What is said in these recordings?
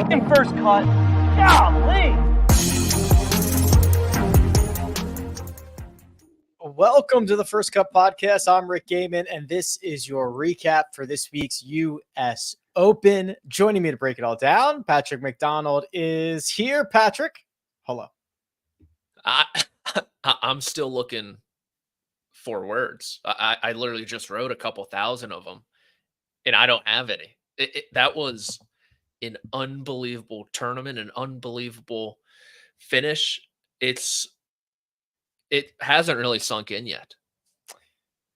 Second first cut. Golly. Welcome to the First Cut Podcast. I'm Rick Gehman, and this is your recap for this week's U.S. Open. Joining me to break it all down, Patrick McDonald is here. Patrick, hello. I'm still looking for words. I literally just wrote a couple thousand of them, and I don't have any. That was an unbelievable tournament, an unbelievable finish. It hasn't really sunk in yet.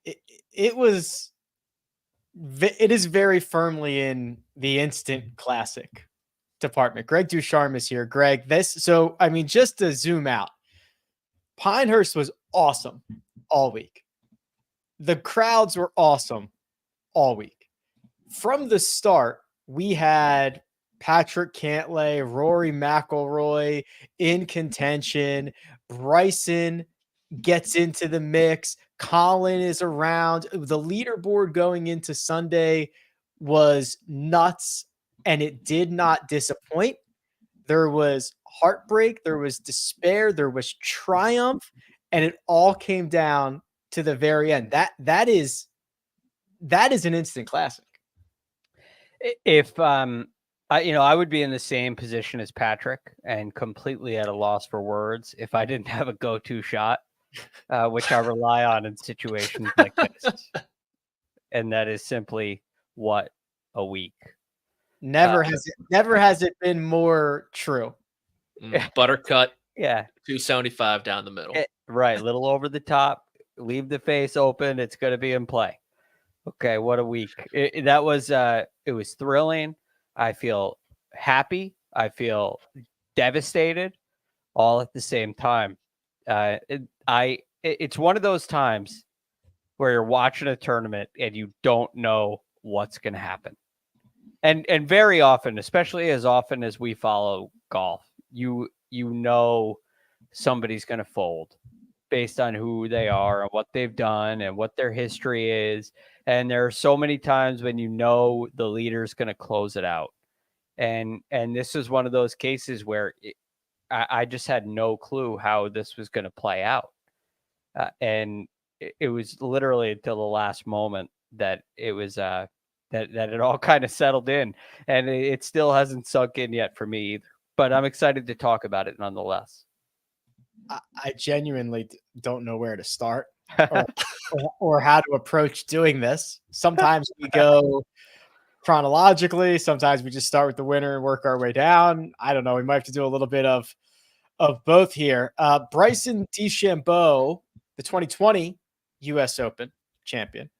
It is very firmly in the instant classic department. Greg DuCharme is here. Greg, just to zoom out, Pinehurst was awesome all week. The crowds were awesome all week. From the start, we had Patrick Cantlay, Rory McIlroy in contention. Bryson gets into the mix. Colin is around. The leaderboard going into Sunday was nuts, and it did not disappoint. There was heartbreak, there was despair, there was triumph, and it all came down to the very end. That is an instant classic. If I would be in the same position as Patrick and completely at a loss for words if I didn't have a go-to shot, which I rely on in situations like this. And that is simply what a week. Never has it been more true. Buttercut. Yeah. 275 down the middle. Right. Little over the top. Leave the face open. It's going to be in play. Okay. What a week. It was thrilling. I feel happy. I feel devastated all at the same time. It's one of those times where you're watching a tournament and you don't know what's going to happen. And very often, especially as often as we follow golf, you know somebody's going to fold based on who they are and what they've done and what their history is. And there are so many times when you know the leader's going to close it out. And this is one of those cases where I just had no clue how this was going to play out. And it was literally until the last moment that it was that it all kind of settled in, and it still hasn't sunk in yet for me either, but I'm excited to talk about it nonetheless. I genuinely don't know where to start or how to approach doing this. Sometimes we go chronologically. Sometimes we just start with the winner and work our way down. I don't know. We might have to do a little bit of both here. Bryson DeChambeau, the 2020 U.S. Open champion,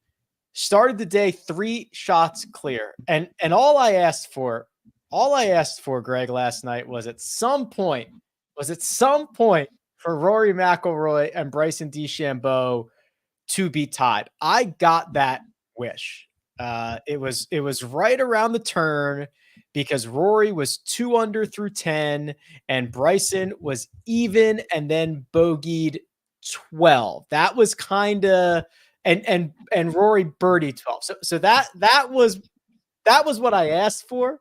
started the day 3 shots clear. And all I asked for, Greg, last night was at some point for Rory McIlroy and Bryson DeChambeau to be tied. I got that wish. It was right around the turn because Rory was 2 under through 10 and Bryson was even and then bogeyed 12. That was kind of and Rory birdied 12. So that was what I asked for.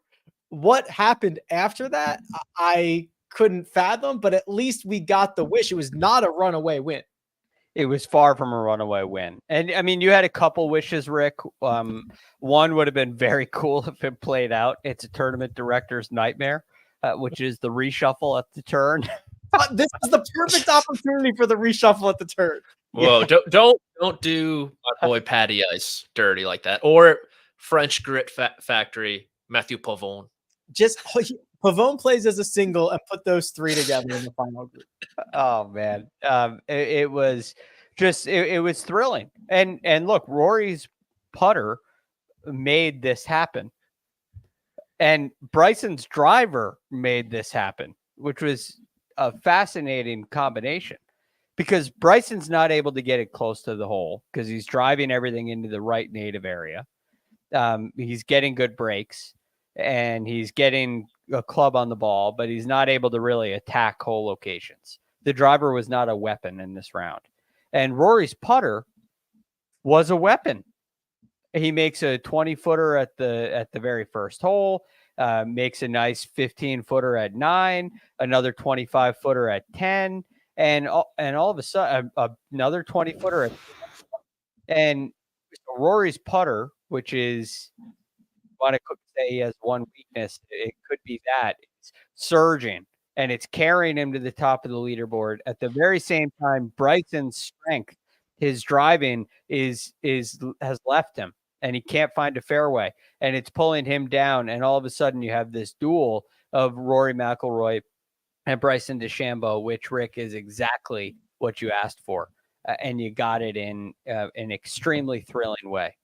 What happened after that, I couldn't fathom, but at least we got the wish. It was not a runaway win. It was far from a runaway win. And I mean, you had a couple wishes, Rick. One would have been very cool if it played out. It's a tournament director's nightmare, which is the reshuffle at the turn. This is the perfect opportunity for the reshuffle at the turn. Whoa, yeah. Don't do my boy Patty Ice dirty like that. Or French Grit Factory, Matthew Pavon. Just Pavon plays as a single and put those 3 together in the final group. Oh man. It was thrilling. And look, Rory's putter made this happen. And Bryson's driver made this happen, which was a fascinating combination because Bryson's not able to get it close to the hole because he's driving everything into the right native area. He's getting good breaks and he's getting a club on the ball, but he's not able to really attack hole locations. The driver was not a weapon in this round. And Rory's putter was a weapon. He makes a 20-footer at the very first hole. makes a nice 15-footer at 9, another 25-footer at 10, and all of a sudden another 20-footer at 10. And Rory's putter, which is, want to say he has one weakness, it could be that it's surging and it's carrying him to the top of the leaderboard. At the very same time, Bryson's strength, his driving has left him, and he can't find a fairway, and it's pulling him down. And all of a sudden, you have this duel of Rory McIlroy and Bryson DeChambeau, which, Rick, is exactly what you asked for, and you got it in an extremely thrilling way.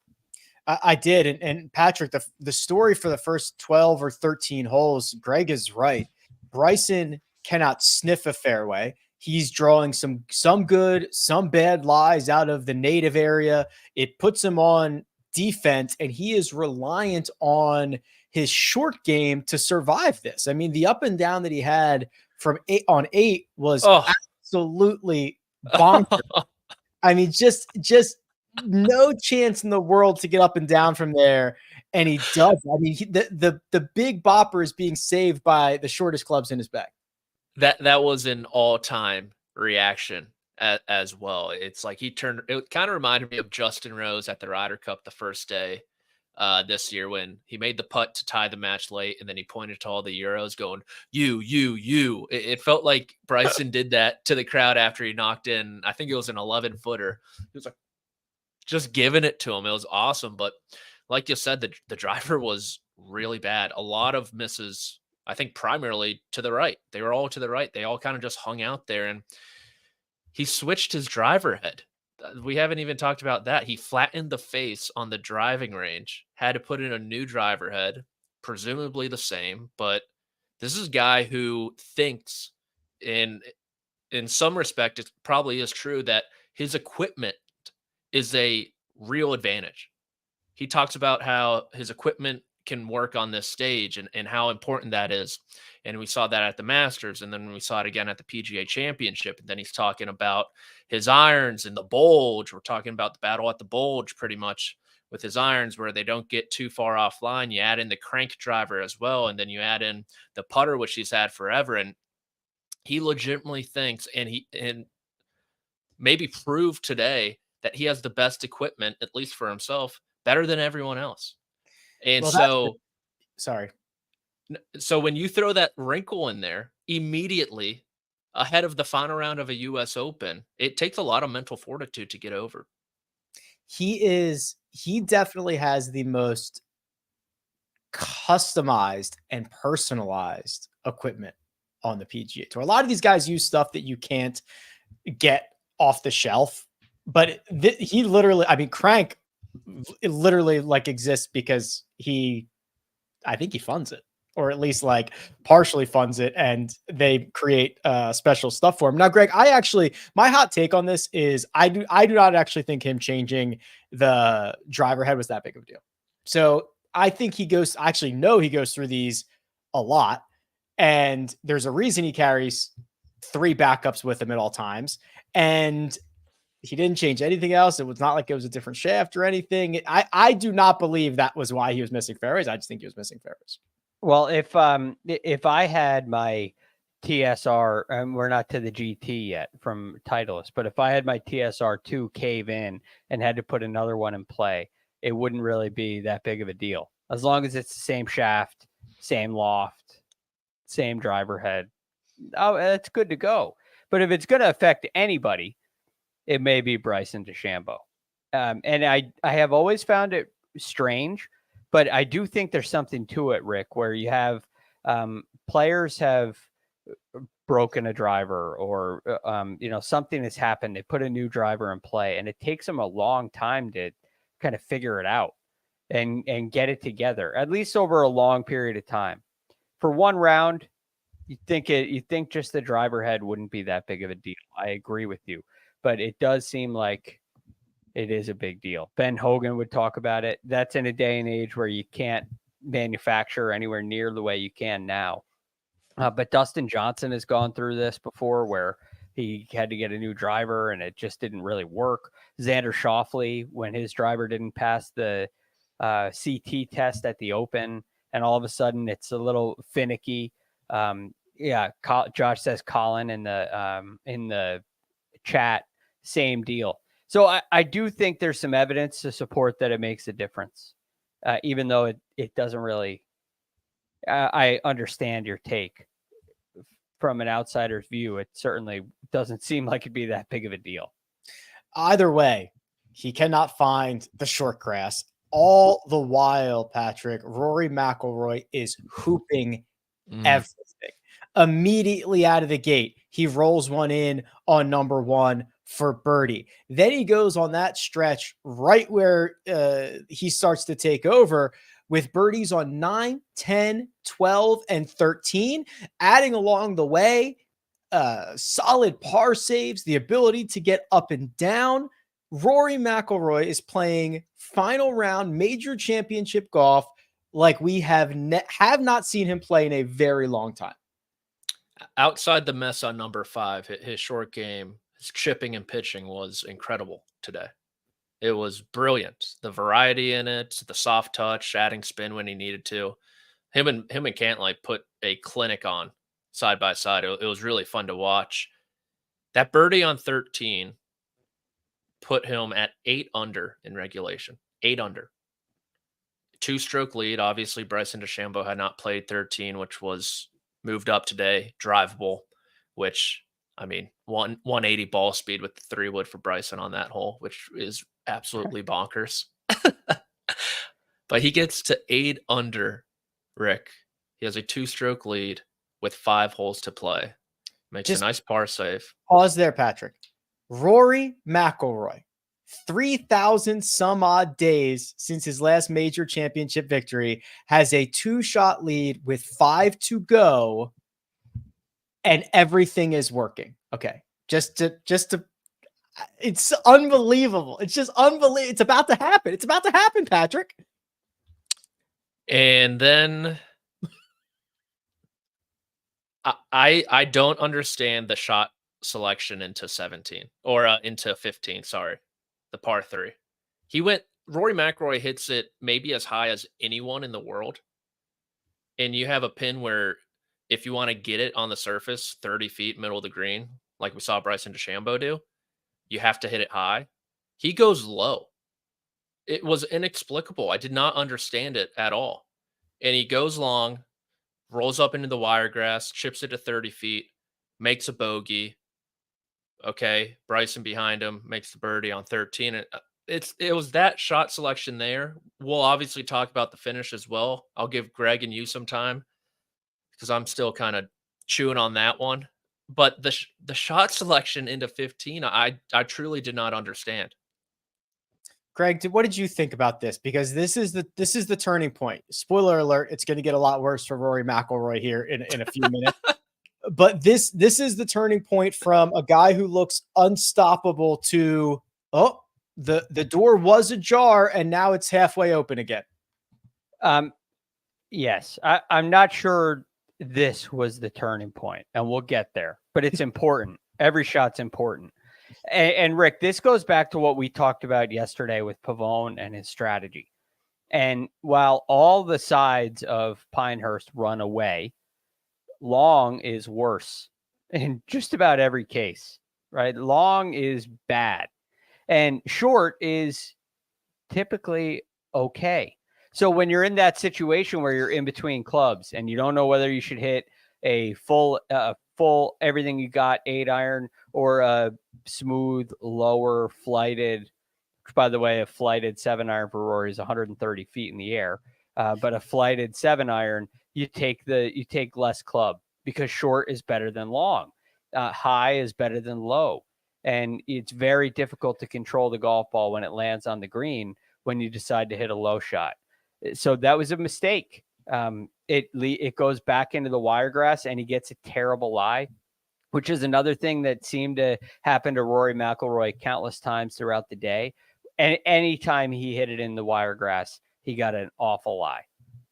I did. And Patrick, the story for the first 12 or 13 holes, Greg is right. Bryson cannot sniff a fairway. He's drawing some good, some bad lies out of the native area. It puts him on defense, and he is reliant on his short game to survive this. I mean, the up and down that he had from 8 on 8 was absolutely bonkers. I mean, just no chance in the world to get up and down from there, and he does. I mean, the big bopper is being saved by the shortest clubs in his bag. That was an all-time reaction as well. It's like it kind of reminded me of Justin Rose at the Ryder Cup the first day this year when he made the putt to tie the match late, and then he pointed to all the Euros going, you. It felt like Bryson did that to the crowd after he knocked in, I think it was an 11-footer. He was like, just giving it to him. It was awesome. But like you said, the driver was really bad. A lot of misses, I think primarily to the right. They were all to the right. They all kind of just hung out there, and he switched his driver head. We haven't even talked about that. He flattened the face on the driving range, had to put in a new driver head, presumably the same. But this is a guy who thinks, in some respect, it probably is true that his equipment is a real advantage. He talks about how his equipment can work on this stage and how important that is. And we saw that at the Masters, and then we saw it again at the PGA Championship. And then he's talking about his irons and the bulge. We're talking about the battle at the bulge pretty much with his irons, where they don't get too far offline. You add in the crank driver as well, and then you add in the putter, which he's had forever. And he legitimately thinks, and maybe proved today, that he has the best equipment, at least for himself, better than everyone else. And so when you throw that wrinkle in there immediately ahead of the final round of a US Open, it takes a lot of mental fortitude to get over. He definitely has the most customized and personalized equipment on the PGA Tour. A lot of these guys use stuff that you can't get off the shelf. But he literally, I mean, Crank literally like exists because I think he funds it, or at least like partially funds it, and they create special stuff for him. Now, Greg, my hot take on this is I do not actually think him changing the driver head was that big of a deal. So I think he goes through these a lot, and there's a reason he carries 3 backups with him at all times, and he didn't change anything else. It was not like it was a different shaft or anything. I do not believe that was why he was missing fairways. I just think he was missing fairways. Well, if I had my TSR, and we're not to the GT yet from Titleist, but if I had my TSR2 cave in and had to put another one in play, it wouldn't really be that big of a deal. As long as it's the same shaft, same loft, same driver head, it's good to go. But if it's going to affect anybody, it may be Bryson DeChambeau. And I have always found it strange, but I do think there's something to it, Rick, where you have players have broken a driver, or something has happened. They put a new driver in play, and it takes them a long time to kind of figure it out and get it together, at least over a long period of time. For one round, you think just the driver head wouldn't be that big of a deal. I agree with you, but it does seem like it is a big deal. Ben Hogan would talk about it. That's in a day and age where you can't manufacture anywhere near the way you can now. But Dustin Johnson has gone through this before, where he had to get a new driver and it just didn't really work. Xander Schauffele, when his driver didn't pass the CT test at the Open, and all of a sudden it's a little finicky. Josh says Colin in the chat, same deal. So I do think there's some evidence to support that it makes a difference, even though it doesn't really. I understand your take. From an outsider's view, it certainly doesn't seem like it'd be that big of a deal. Either way, he cannot find the short grass. All the while, Patrick, Rory McIlroy is hooping everything. Immediately out of the gate, he rolls one in on number one for birdie. Then he goes on that stretch right where he starts to take over with birdies on 9, 10, 12, and 13, adding along the way solid par saves, the ability to get up and down. Rory McIlroy is playing final round major championship golf like we have not seen him play in a very long time. Outside the mess on number 5, his short game, his chipping and pitching was incredible today. It was brilliant. The variety in it, the soft touch, adding spin when he needed to. Him and Cantlay put a clinic on side by side. It was really fun to watch. That birdie on 13 put him at 8 under in regulation. 8 under. 2-stroke lead. Obviously, Bryson DeChambeau had not played 13, which was moved up today. Drivable, which, I mean, 180 ball speed with the 3-wood for Bryson on that hole, which is absolutely bonkers. But he gets to 8 under, Rick. He has a 2-stroke lead with 5 holes to play. Makes a nice par save. Pause there, Patrick. Rory McIlroy, 3,000 some odd days since his last major championship victory, has a 2-shot lead with 5 to go, and everything is working. Okay. Just to it's unbelievable. It's just unbelievable. It's about to happen. It's about to happen, Patrick. And then I don't understand the shot selection into 17 or into 15. Sorry, the par 3. Rory McIlroy hits it maybe as high as anyone in the world, and you have a pin where if you want to get it on the surface, 30 feet, middle of the green, like we saw Bryson DeChambeau do, you have to hit it high. He goes low. It was inexplicable. I did not understand it at all. And he goes long, rolls up into the wiregrass, chips it to 30 feet, makes a bogey. Okay, Bryson behind him makes the birdie on 13. It was that shot selection there. We'll obviously talk about the finish as well. I'll give Greg and you some time because I'm still kind of chewing on that one. But the shot selection into 15, I truly did not understand. Greg, what did you think about this? Because this is the turning point. Spoiler alert, it's going to get a lot worse for Rory McIlroy here in a few minutes. But this is the turning point from a guy who looks unstoppable to, the door was ajar and now it's halfway open again. Yes, I'm not sure this was the turning point, and we'll get there, but it's important. Every shot's important. And Rick, this goes back to what we talked about yesterday with Pavon and his strategy. And while all the sides of Pinehurst run away, long is worse in just about every case, right? Long is bad, and short is typically okay. So when you're in that situation where you're in between clubs and you don't know whether you should hit a full everything you got 8-iron or a smooth lower flighted, which by the way, a flighted 7-iron for Rory is 130 feet in the air, but a flighted 7-iron, you take less club because short is better than long, high is better than low, and it's very difficult to control the golf ball when it lands on the green when you decide to hit a low shot. So that was a mistake. It goes back into the wiregrass and he gets a terrible lie, which is another thing that seemed to happen to Rory McIlroy countless times throughout the day. And anytime he hit it in the wiregrass, he got an awful lie.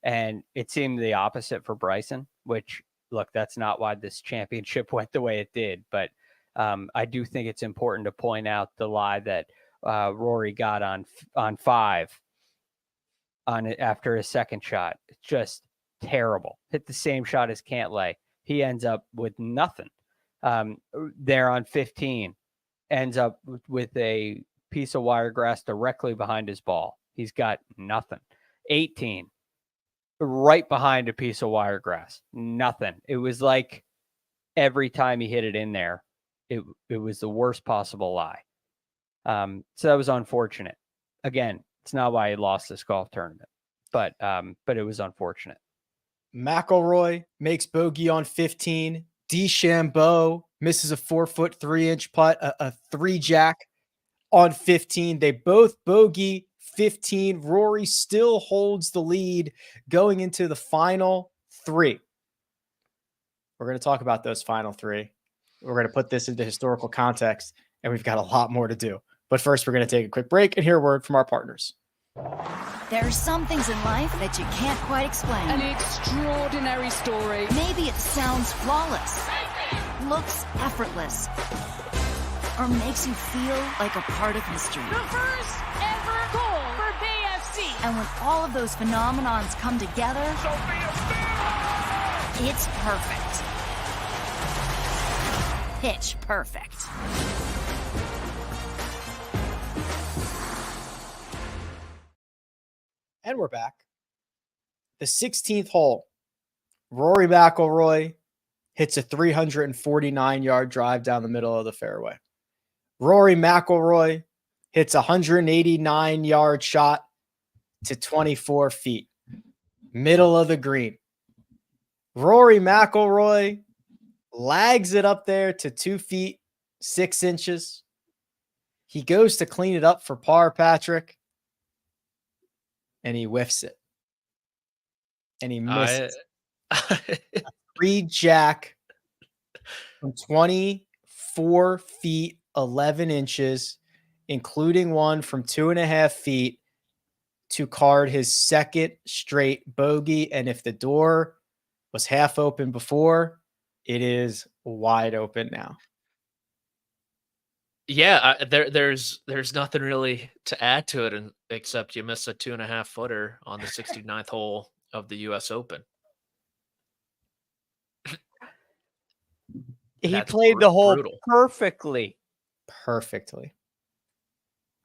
And it seemed the opposite for Bryson, which, look, that's not why this championship went the way it did. But I do think it's important to point out the lie that Rory got on 5 on it after his second shot. It's just terrible. Hit the same shot as Cantlay. He ends up with nothing. There on 15, ends up with a piece of wiregrass directly behind his ball. He's got nothing. 18, right behind a piece of wiregrass. Nothing. It was like every time he hit it in there, it was the worst possible lie. So that was unfortunate. Again, it's not why he lost this golf tournament, but it was unfortunate. McIlroy makes bogey on 15. DeChambeau misses a 4-foot 3-inch putt, a 3-jack on 15. They both bogey 15. Rory still holds the lead going into the final 3. We're going to talk about those final 3. We're going to put this into historical context, and we've got a lot more to do. But first, we're going to take a quick break and hear a word from our partners. There are some things in life that you can't quite explain. An extraordinary story. Maybe it sounds flawless, looks effortless, or makes you feel like a part of history. The first ever goal for BFC. And when all of those phenomenons come together, it's perfect. Pitch perfect. And we're back. The 16th hole. Rory McIlroy hits a 349-yard drive down the middle of the fairway. Rory McIlroy hits a 189-yard shot to 24 feet. Middle of the green. Rory McIlroy lags it up there to 2 feet, 6 inches. He goes to clean it up for par, Patrick. And he whiffs it. And he misses. 3-jack from 24 feet, 11 inches, including one from 2.5 feet to card his second straight bogey. And if the door was half open before, it is wide open now. Yeah, there's nothing really to add to it, except you miss a 2.5 footer on the 69th hole of the U.S. Open. He played the hole brutal. perfectly. Perfectly.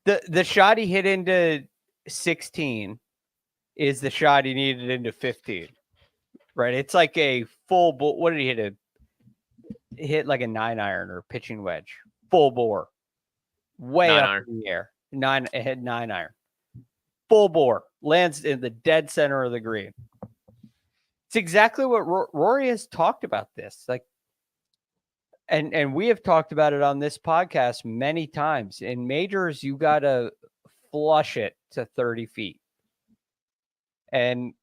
The shot he hit into 16 is the shot he needed into 15. Right? It's like a full ball. What did he hit? He hit like a 9-iron or pitching wedge. Full bore. Way up in the air. It hit 9-iron. Full bore. Lands in the dead center of the green. It's exactly what Rory has talked about this. Like, and we have talked about it on this podcast many times. In majors, you got to flush it to 30 feet. And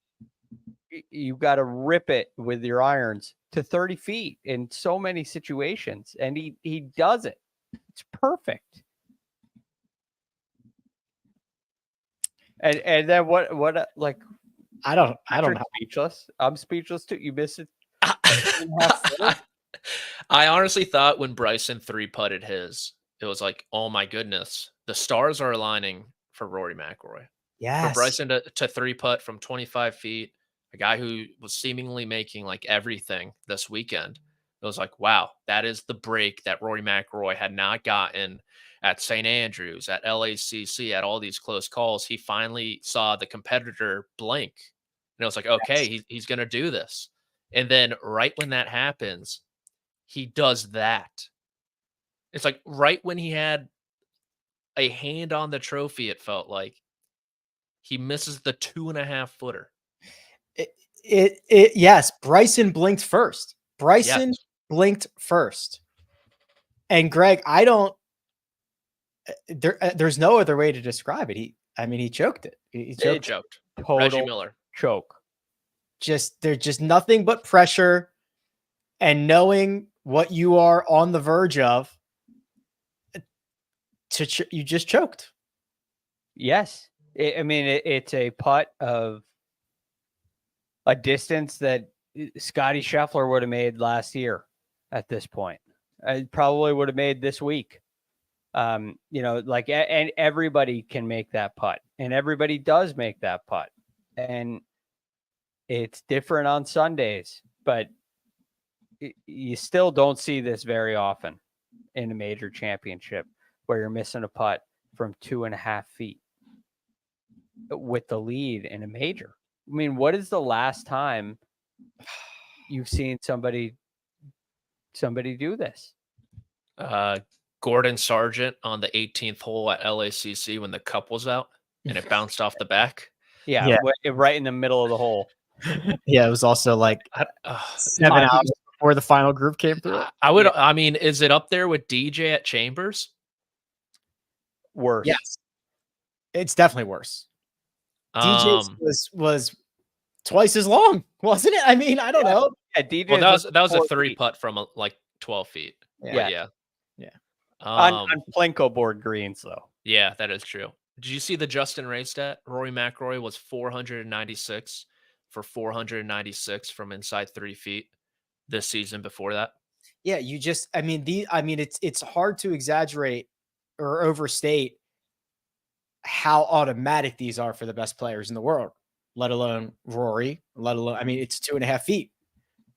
you got to rip it with your irons to 30 feet in so many situations. And he does it. It's perfect. And then what like I don't know. Speechless. I'm speechless too. You missed it. I honestly thought when Bryson 3-putted his, it was like, oh my goodness, the stars are aligning for Rory McIlroy. Yes. For Bryson to 3-putt from 25 feet, a guy who was seemingly making like everything this weekend. It was like, wow, that is the break that Rory McIlroy had not gotten at St. Andrews, at LACC, at all these close calls. He finally saw the competitor blink. And it was like, okay, he's going to do this. And then right when that happens, he does that. It's like right when he had a hand on the trophy, it felt like he misses the 2.5 footer. Yes, Bryson blinked first. Bryson blinked first. And Greg, there's no other way to describe it. He choked it. He choked. Total Reggie Miller choke. There's just nothing but pressure and knowing what you are on the verge of. You just choked. Yes. It's a putt of a distance that Scotty Scheffler would have made last year at this point. I probably would have made this week. And everybody can make that putt, and everybody does make that putt. And It's different on Sundays, but you still don't see this very often in a major championship where you're missing a putt from 2.5 feet with the lead in a major. I mean, what is the last time you've seen somebody do this? Gordon Sargent on the 18th hole at LACC when the cup was out and it bounced off the back. Yeah. Right in the middle of the hole. Yeah, it was also like 7 hours before the final group came through. I mean, is it up there with DJ at Chambers? Worse. Yes. It's definitely worse. DJ's was twice as long, wasn't it? I mean, I don't know. Yeah, DJ. Well, that was a 3 putt from like 12 feet. Yeah. On Plinko board greens, though. Yeah, that is true. Did you see the Justin Ray stat? Rory McIlroy was 496 for 496 from inside 3 feet this season before that. Yeah, it's hard to exaggerate or overstate how automatic these are for the best players in the world, let alone Rory, it's 2.5 feet.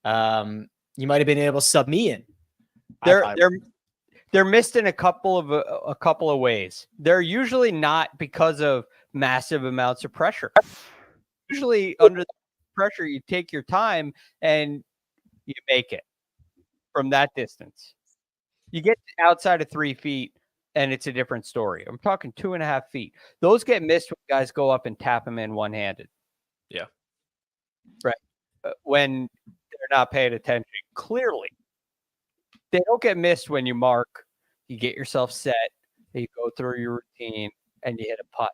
You might have been able to sub me in. They're missed in a couple of ways. They're usually not because of massive amounts of pressure. Usually under the pressure, you take your time and you make it from that distance. You get outside of 3 feet and it's a different story. I'm talking 2.5 feet. Those get missed when guys go up and tap them in one-handed. Yeah. Right. When they're not paying attention. Clearly. They don't get missed when you mark, you get yourself set, you go through your routine, and you hit a putt.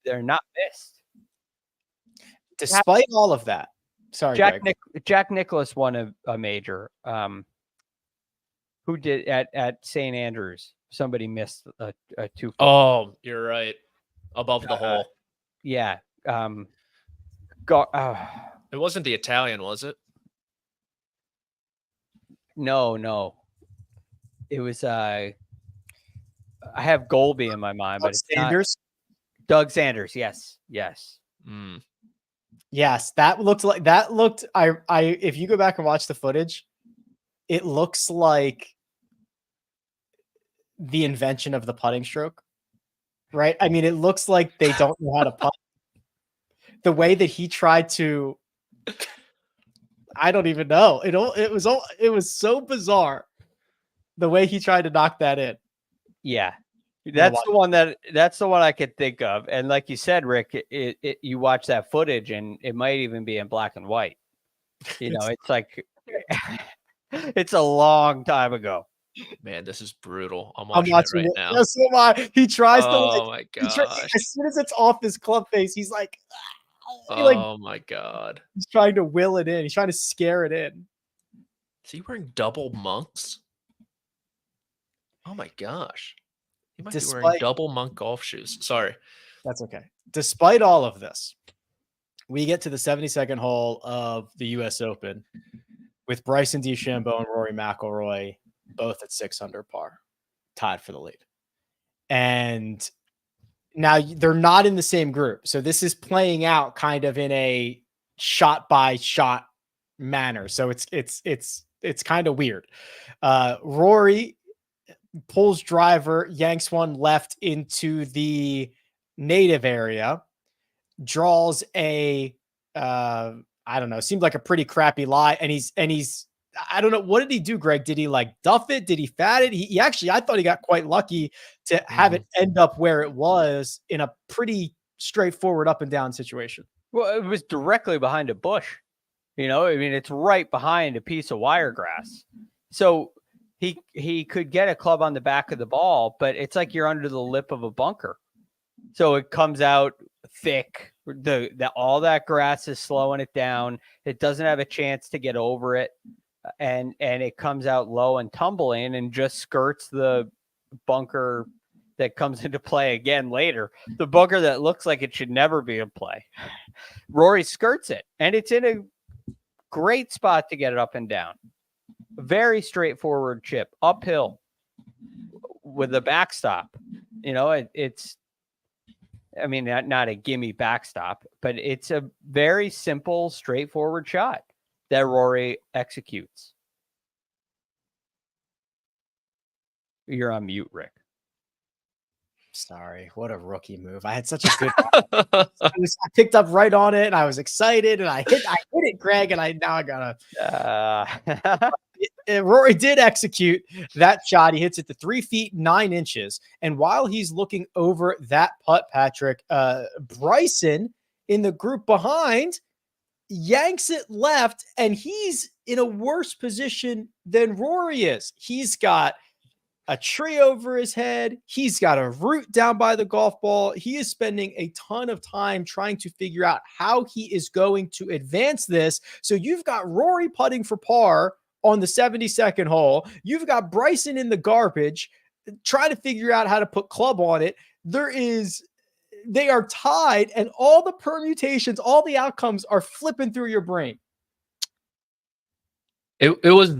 They're not missed. Despite all of that. Sorry, Jack Nicklaus won a major. Who did at St. Andrews? Somebody missed a 2 foot. Oh, you're right. Above the hole. Yeah. It wasn't the Italian, was it? No. It was I have Golby in my mind, but it's Sanders. Not. Doug Sanders, yes. Mm. Yes, that looked if you go back and watch the footage, it looks like the invention of the putting stroke. Right? I mean, it looks like they don't know how to putt. The way that he tried to I don't even know. It was so bizarre the way he tried to knock that in. Yeah. That's the one I could think of. And like you said, Rick, you watch that footage and it might even be in black and white. It's like it's a long time ago. Man, this is brutal. I'm watching it right now. Yes, so am I. He tries to. Oh my gosh! As soon as it's off his club face, he's like, "Oh my god!" He's trying to will it in. He's trying to scare it in. Is he wearing double monks? Oh my gosh! He might be wearing double monk golf shoes. Sorry, that's okay. Despite all of this, we get to the 72nd hole of the U.S. Open with Bryson DeChambeau and Rory McIlroy both at 6 under par, tied for the lead. And now they're not in the same group. So this is playing out kind of in a shot by shot manner. So it's kind of weird. Rory pulls driver, yanks one left into the native area, draws a, I don't know, seemed like a pretty crappy lie. And he's, I don't know. What did he do, Greg? Did he like duff it? Did he fat it? He actually, I thought he got quite lucky to have it end up where it was in a pretty straightforward up and down situation. Well, it was directly behind a bush. It's right behind a piece of wiregrass. So he could get a club on the back of the ball, but it's like you're under the lip of a bunker. So it comes out thick. All that grass is slowing it down. It doesn't have a chance to get over it. And it comes out low and tumbling and just skirts the bunker that comes into play again later. The bunker that looks like it should never be in play. Rory skirts it, and it's in a great spot to get it up and down. Very straightforward chip, uphill with a backstop. It's I mean, not a gimme backstop, but it's a very simple, straightforward shot that Rory executes. You're on mute, Rick. Sorry, what a rookie move. I had such a good I picked up right on it and I was excited and I hit it, Greg, and now I gotta Rory did execute that shot. He hits it to 3 feet 9 inches. And while he's looking over that putt, Patrick, Bryson in the group behind yanks it left, and he's in a worse position than Rory is. He's got a tree over his head. He's got a root down by the golf ball. He is spending a ton of time trying to figure out how he is going to advance this. So you've got Rory putting for par on the 72nd hole. You've got Bryson in the garbage trying to figure out how to put club on it. They are tied, and all the permutations, all the outcomes are flipping through your brain. It was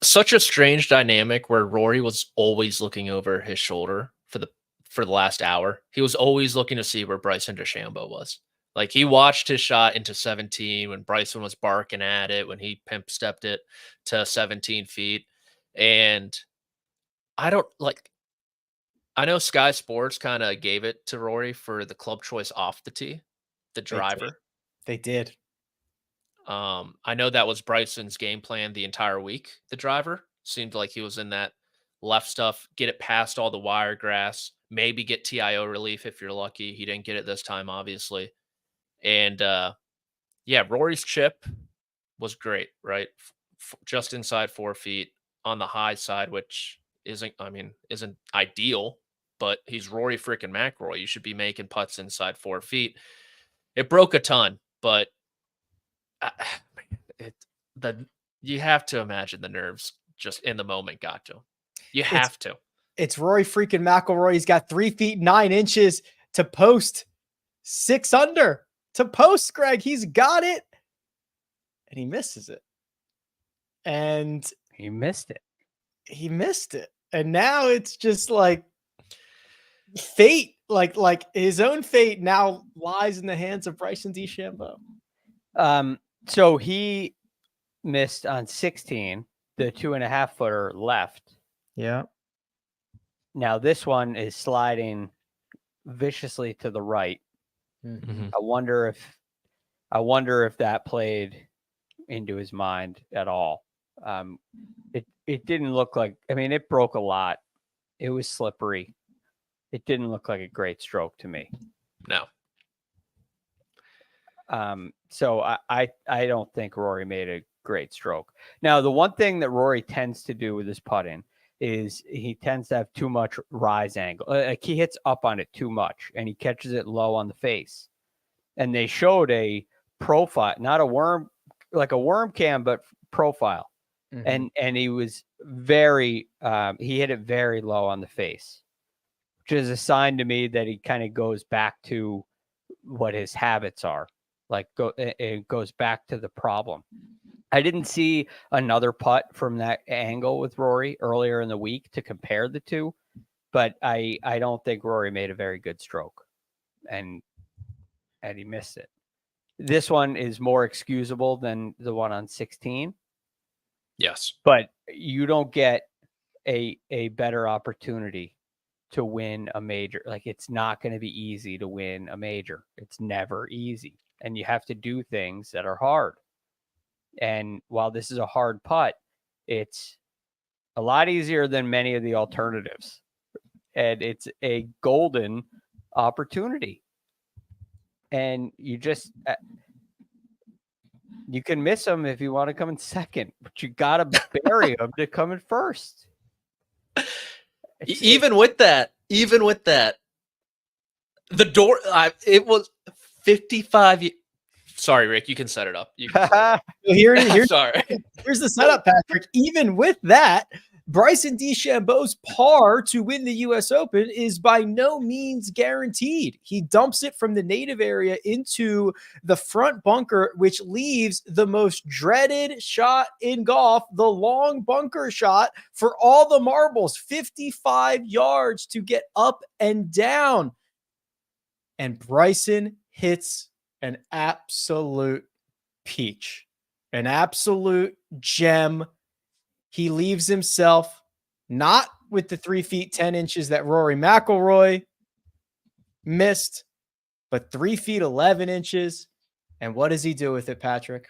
such a strange dynamic where Rory was always looking over his shoulder for the last hour. He was always looking to see where Bryson DeChambeau was. Like, he watched his shot into 17 when Bryson was barking at it, when he pimp stepped it to 17 feet. And I know Sky Sports kind of gave it to Rory for the club choice off the tee, the driver. They did. I know that was Bryson's game plan the entire week. The driver seemed like he was in that left stuff, get it past all the wire grass, maybe get TIO relief if you're lucky. He didn't get it this time, obviously. And Rory's chip was great, right? Just inside 4 feet on the high side, which isn't ideal, but he's Rory freaking McIlroy. You should be making putts inside 4 feet. It broke a ton, but you have to imagine the nerves just in the moment got to him. You have to. It's Rory freaking McIlroy. He's got 3 feet 9 inches to post 6 under to post, Greg. He's got it. And he misses it. And he missed it. And now it's just like fate, like his own fate now lies in the hands of Bryson DeChambeau. So he missed on 16, the 2.5 footer left. Yeah. Now this one is sliding viciously to the right. Mm-hmm. I wonder if that played into his mind at all. It didn't look like, it broke a lot. It was slippery. It didn't look like a great stroke to me. No. So I don't think Rory made a great stroke. Now, the one thing that Rory tends to do with his putting is he tends to have too much rise angle. Like, he hits up on it too much and he catches it low on the face. And they showed a profile, not a worm, like a worm cam, but profile. Mm-hmm. And he was he hit it very low on the face, which is a sign to me that he kind of goes back to what his habits are. It goes back to the problem. I didn't see another putt from that angle with Rory earlier in the week to compare the two, but I don't think Rory made a very good stroke, and he missed it. This one is more excusable than the one on 16. Yes, but you don't get a better opportunity to win a major. Like, it's not going to be easy to win a major. It's never easy. And you have to do things that are hard. And while this is a hard putt, it's a lot easier than many of the alternatives. And it's a golden opportunity. And you just, you can miss them if you want to come in second, but you got to bury them to come in first. Even with that, the door, it was 55. Sorry, Rick, you can set it up. Here's sorry. Here's the setup, Patrick. Even with that, Bryson DeChambeau's par to win the U.S. Open is by no means guaranteed. He dumps it from the native area into the front bunker, which leaves the most dreaded shot in golf, the long bunker shot for all the marbles, 55 yards to get up and down. and Bryson hits an absolute peach, an absolute gem. He leaves himself not with the 3 feet 10 inches that Rory McIlroy missed, but 3 feet 11 inches. And what does he do with it, Patrick?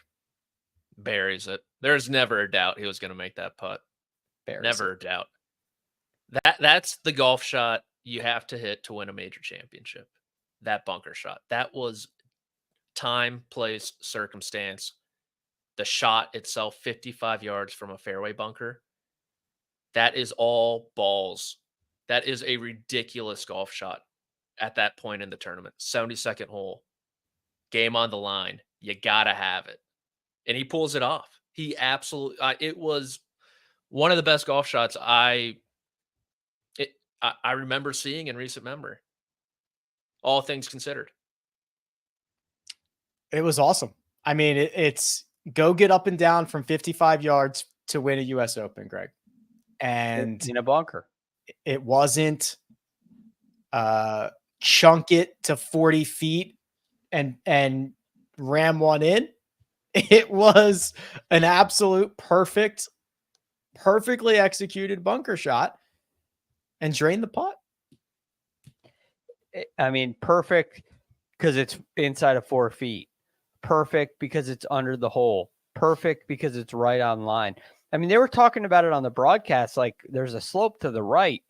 Buries it. There's never a doubt he was going to make that putt. Never a doubt. That's the golf shot you have to hit to win a major championship. That bunker shot. That was time, place, circumstance. The shot itself, 55 yards from a fairway bunker. That is all balls. That is a ridiculous golf shot at that point in the tournament. 72nd hole. Game on the line. You got to have it. And he pulls it off. He absolutely, it was one of the best golf shots I remember seeing in recent memory. All things considered. It was awesome. I mean, it's go get up and down from 55 yards to win a U.S. Open, Greg. And in a bunker. It wasn't chunk it to 40 feet and ram one in. It was an absolute perfectly executed bunker shot and drain the putt. I mean, perfect because it's inside of 4 feet. Perfect because it's under the hole. Perfect because it's right on line. I mean, they were talking about it on the broadcast. Like there's a slope to the right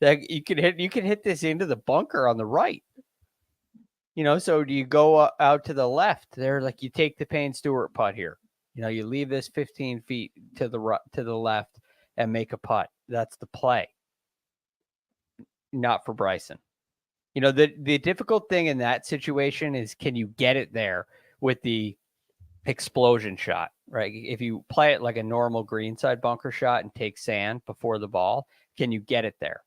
that you can hit this into the bunker on the right. So do you go out to the left? They're like, you take the Payne Stewart putt here. You leave this 15 feet to the left and make a putt. That's the play. Not for Bryson. The difficult thing in that situation is, can you get it there with the explosion shot, right? If you play it like a normal greenside bunker shot and take sand before the ball, can you get it there?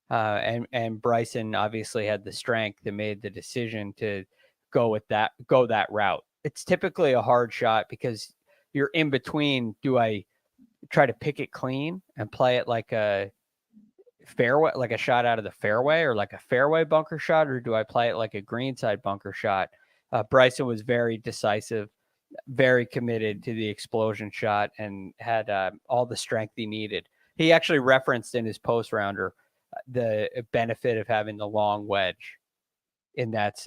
And Bryson obviously had the strength that made the decision to go that route. It's typically a hard shot because you're in between. Do I try to pick it clean and play it like a fairway, like a shot out of the fairway, or like a fairway bunker shot, or do I play it like a greenside bunker shot? Bryson was very decisive, very committed to the explosion shot, and had all the strength he needed. He actually referenced in his post rounder the benefit of having the long wedge in that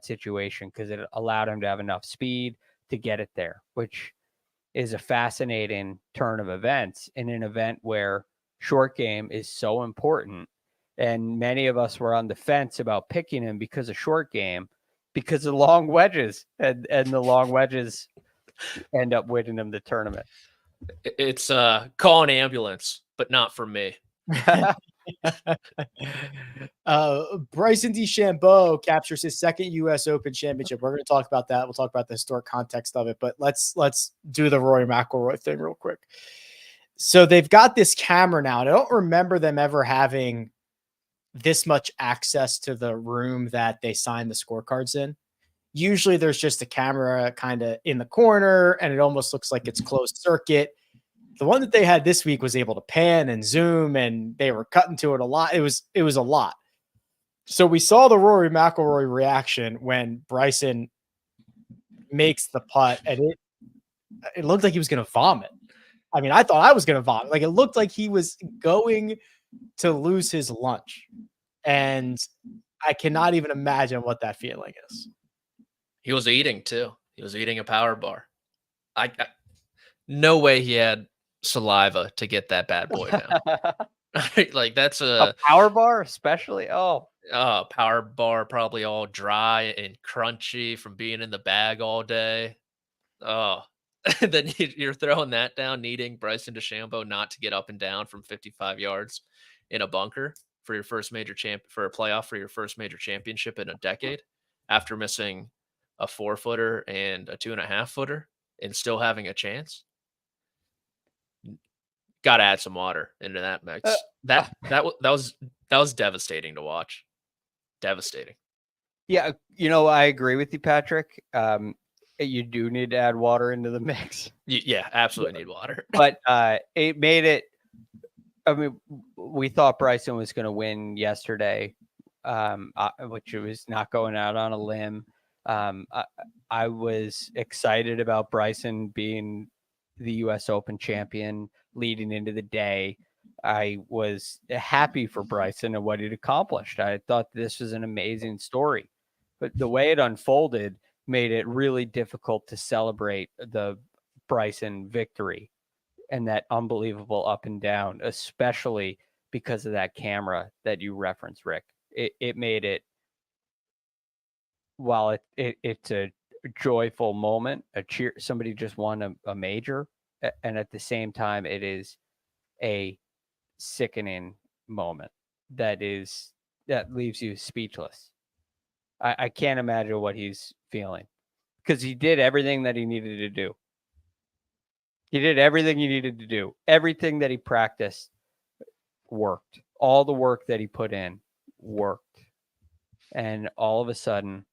situation, because it allowed him to have enough speed to get it there, which is a fascinating turn of events in an event where short game is so important. And many of us were on the fence about picking him because of short game, because of long wedges, and the long wedges end up winning him the tournament. It's call an ambulance, but not for me. Bryson DeChambeau captures his second U.S. Open championship. We're going to talk about that. We'll talk about the historic context of it, but let's do the Rory McIlroy thing real quick. So they've got this camera now, and I don't remember them ever having this much access to the room that they sign the scorecards in. Usually there's just a camera kind of in the corner, and it almost looks like it's closed circuit. The one that they had this week was able to pan and zoom, and they were cutting to it a lot. It was a lot. So we saw the Rory McIlroy reaction when Bryson makes the putt, and it looked like he was going to vomit. I mean, I thought I was going to vomit. Like, it looked like he was going to lose his lunch, and I cannot even imagine what that feeling is. He was eating too. He was eating a power bar. I no way he had saliva to get that bad boy down. Like, that's a power bar, especially. Power bar, probably all dry and crunchy from being in the bag all day. Then you're throwing that down, needing Bryson DeChambeau not to get up and down from 55 yards in a bunker for your first major for a playoff for your first major championship in a decade, after missing a 4-footer and a 2.5-footer and still having a chance. Got to add some water into that mix. That was devastating to watch. Devastating. Yeah, I agree with you, Patrick. You do need to add water into the mix. Yeah, absolutely need water. But it made it. I mean, we thought Bryson was going to win yesterday which was not going out on a limb. I was excited about Bryson being the U.S. Open champion leading into the day. I was happy for Bryson and what he'd accomplished. I thought this was an amazing story, but the way it unfolded made it really difficult to celebrate the Bryson victory and that unbelievable up and down, especially because of that camera that you referenced, Rick. It made it, while it's a joyful moment, a cheer, somebody just won a major, and at the same time, it is a sickening moment that leaves you speechless. I can't imagine what he's feeling, because he did everything that he needed to do. He did everything he needed to do. Everything that he practiced worked. All the work that he put in worked. And all of a sudden,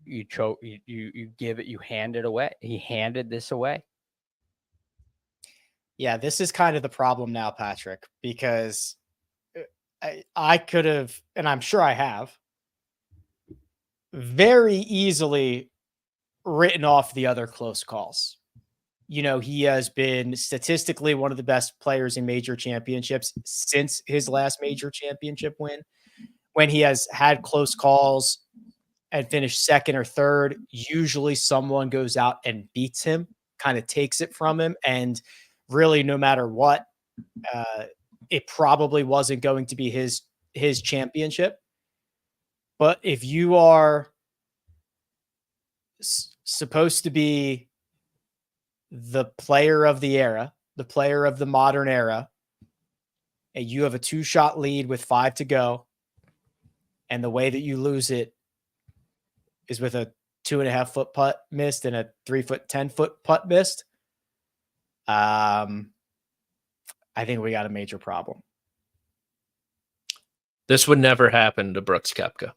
you choke, you give it, you hand it away. He handed this away. Yeah, this is kind of the problem now, Patrick, because I could have, and I'm sure I have, very easily written off the other close calls. You know, he has been statistically one of the best players in major championships since his last major championship win. When he has had close calls and finished second or third, usually someone goes out and beats him, kind of takes it from him. And really, no matter what, it probably wasn't going to be his championship. But if you are supposed to be the player of the era, the player of the modern era, and you have a 2-shot lead with 5 to go, and the way that you lose it is with a 2.5-foot putt missed and a 3-foot, 10-foot putt missed, I think we got a major problem. This would never happen to Brooks Koepka.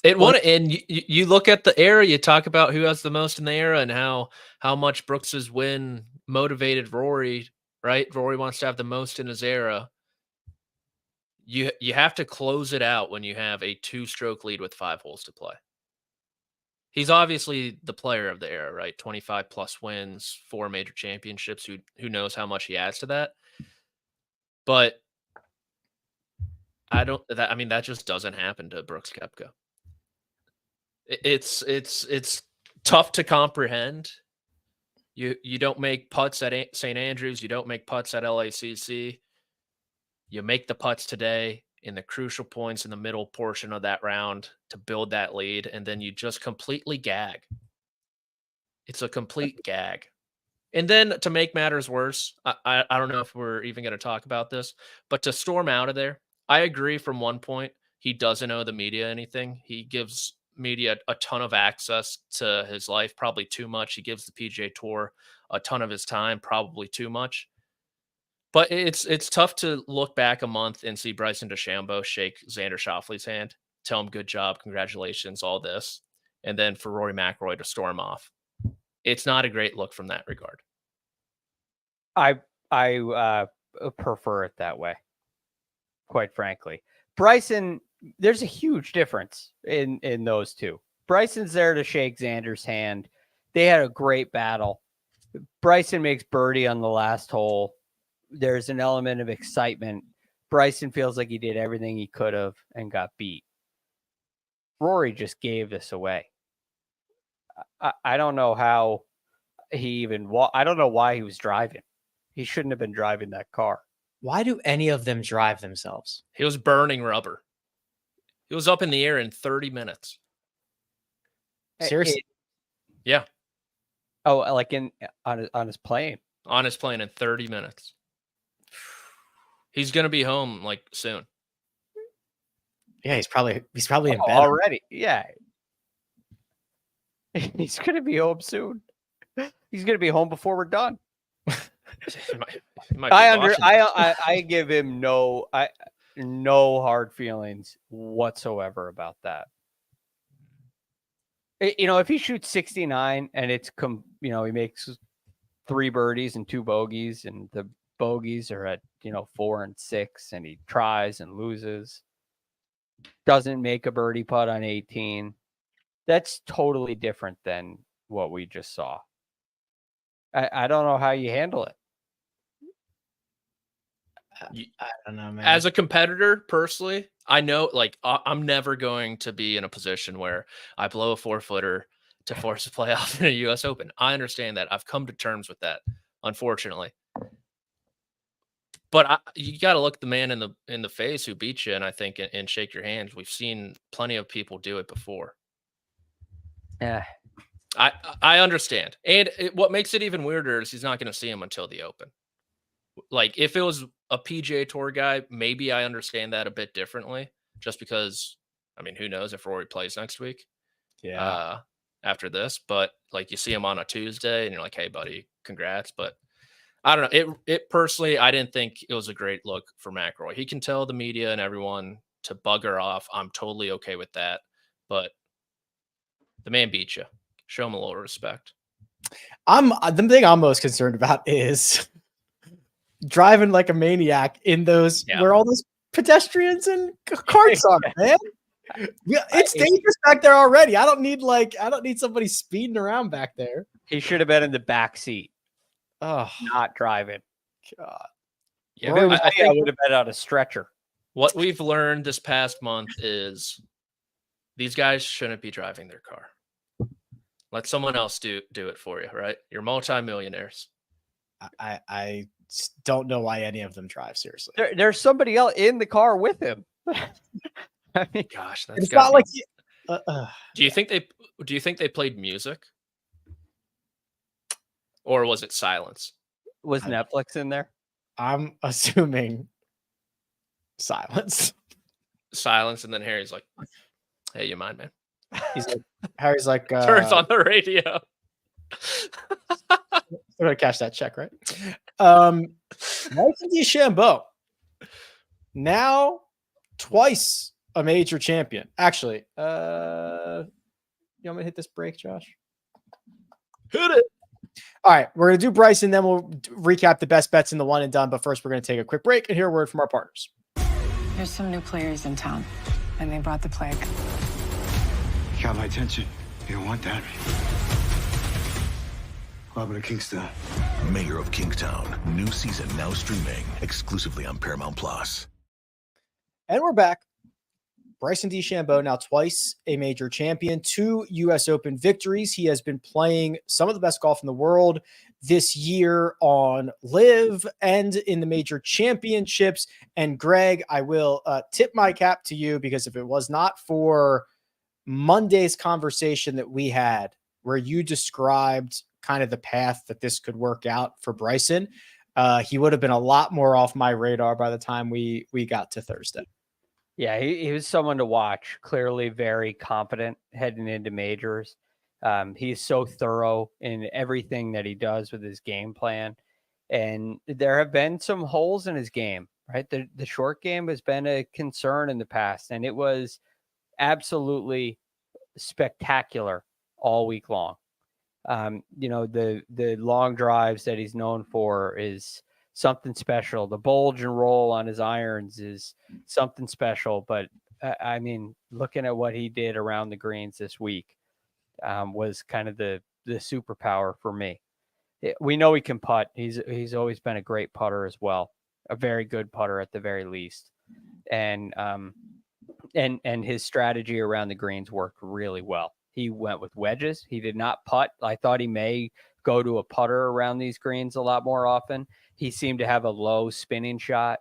It won, and you look at the era, you talk about who has the most in the era and how much Brooks's win motivated Rory, right? Rory wants to have the most in his era. You have to close it out when you have a 2-stroke lead with 5 holes to play. He's obviously the player of the era, right? 25 plus wins, 4 major championships. Who knows how much he adds to that? But that just doesn't happen to Brooks Koepka. It's tough to comprehend. You don't make putts at St. Andrews. You don't make putts at LACC. You make the putts today in the crucial points in the middle portion of that round to build that lead, and then you just completely gag. It's a complete gag. And then to make matters worse, I don't know if we're even going to talk about this, but to storm out of there, I agree from one point, he doesn't owe the media anything. He gives media a ton of access to his life, probably too much. He gives the PGA Tour a ton of his time, probably too much. But it's tough to look back a month and see Bryson DeChambeau shake Xander Schauffele's hand, tell him good job, congratulations, all this, and then for Rory McIlroy to storm off. It's not a great look from that regard. I prefer it that way, quite frankly. Bryson, there's a huge difference in those two. Bryson's there to shake Xander's hand. They had a great battle. Bryson makes birdie on the last hole. There's an element of excitement. Bryson feels like he did everything he could have and got beat. Rory just gave this away. I don't know how he even I don't know why he was driving. He shouldn't have been driving that car. Why do any of them drive themselves? He was burning rubber. He was up in the air in 30 minutes. Seriously? Yeah. Oh, like on his plane. On his plane in 30 minutes. He's going to be home like soon. Yeah, he's probably in bed already. Yeah. He's going to be home soon. He's going to be home before we're done. I give him no hard feelings whatsoever about that. If he shoots 69 and it's he makes 3 birdies and 2 bogeys and the bogeys are at 4 and 6, and he tries and loses. Doesn't make a birdie putt on 18. That's totally different than what we just saw. I don't know how you handle it. I don't know, man. As a competitor, personally, I know I'm never going to be in a position where I blow a 4-footer to force a playoff in a U.S. Open. I understand that. I've come to terms with that, unfortunately. But you got to look the man in the face who beat you, and I think and shake your hands. We've seen plenty of people do it before. Yeah, I understand, and what makes it even weirder is he's not going to see him until the Open. Like if it was a PGA Tour guy, maybe I understand that a bit differently. Just because, I mean, who knows if Rory plays next week? Yeah. After this, but like you see him on a Tuesday, and you're like, "Hey, buddy, congrats!" But I don't know. It personally, I didn't think it was a great look for McIlroy. He can tell the media and everyone to bugger off. I'm totally okay with that. But the man beat you. Show him a little respect. The thing I'm most concerned about is driving like a maniac in those where all those pedestrians and carts are, man. Yeah, it's dangerous back there already. I don't need somebody speeding around back there. he should have been in the back seat, not driving. God. Yeah, I think I would have been on a stretcher. What we've learned this past month is these guys shouldn't be driving their car. Let someone else do it for you, right? You're multimillionaires. I don't know why any of them drive, seriously. There's somebody else in the car with him. I mean, Gosh, that's it's not like Do you think they played music? Or was it silence? was Netflix in there? I'm assuming silence. Silence, and then Harry's like, "Hey, you mind, man?" Harry's like Turns on the radio. We're gonna cash that check, right? Bryson DeChambeau, now twice a major champion. Actually, you want me to hit this break, Josh? Hit it. All right, we're gonna do Bryson, then we'll recap the best bets in the one and done. But first, we're gonna take a quick break and hear a word from our partners. There's some new players in town, and they brought the plague. You got my attention. You don't want that. What happened to Kingston? Mayor of Kingstown. New season now streaming exclusively on Paramount Plus. And we're back. Bryson DeChambeau, now twice a major champion, 2 U.S. Open victories. He has been playing some of the best golf in the world this year on LIV and in the major championships. And Greg, I will tip my cap to you, because if it was not for Monday's conversation that we had, where you described kind of the path that this could work out for Bryson, he would have been a lot more off my radar by the time we got to Thursday. Yeah, he was someone to watch. Clearly very confident heading into majors. He's so thorough in everything that he does with his game plan. And there have been some holes in his game, right? The short game has been a concern in the past, and it was absolutely spectacular all week long. The long drives that he's known for is something special. The bulge and roll on his irons is something special. But I mean, looking at what he did around the greens this week was kind of the superpower for me. We know he can putt. He's always been a great putter as well, a very good putter at the very least. And his strategy around the greens worked really well. He went with wedges. He did not putt. I thought he may go to a putter around these greens a lot more often. He seemed to have a low spinning shot.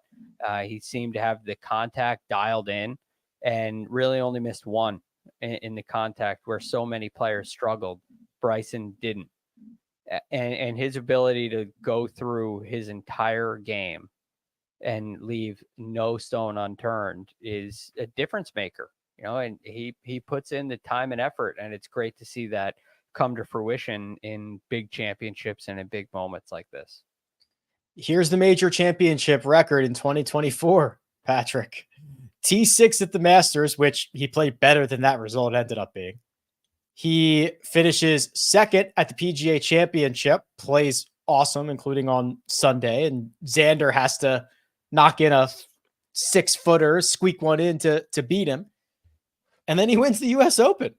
He seemed to have the contact dialed in, and really only missed one in the contact, where so many players struggled. Bryson didn't. And his ability to go through his entire game and leave no stone unturned is a difference maker, and he puts in the time and effort, and it's great to see that come to fruition in big championships and in big moments like this. Here's the major championship record in 2024, Patrick. T6 at the Masters, which he played better than that result ended up being. He finishes second at the PGA Championship, plays awesome, including on Sunday. And Xander has to knock in a 6-footer, squeak one in to beat him. And then he wins the U.S. Open.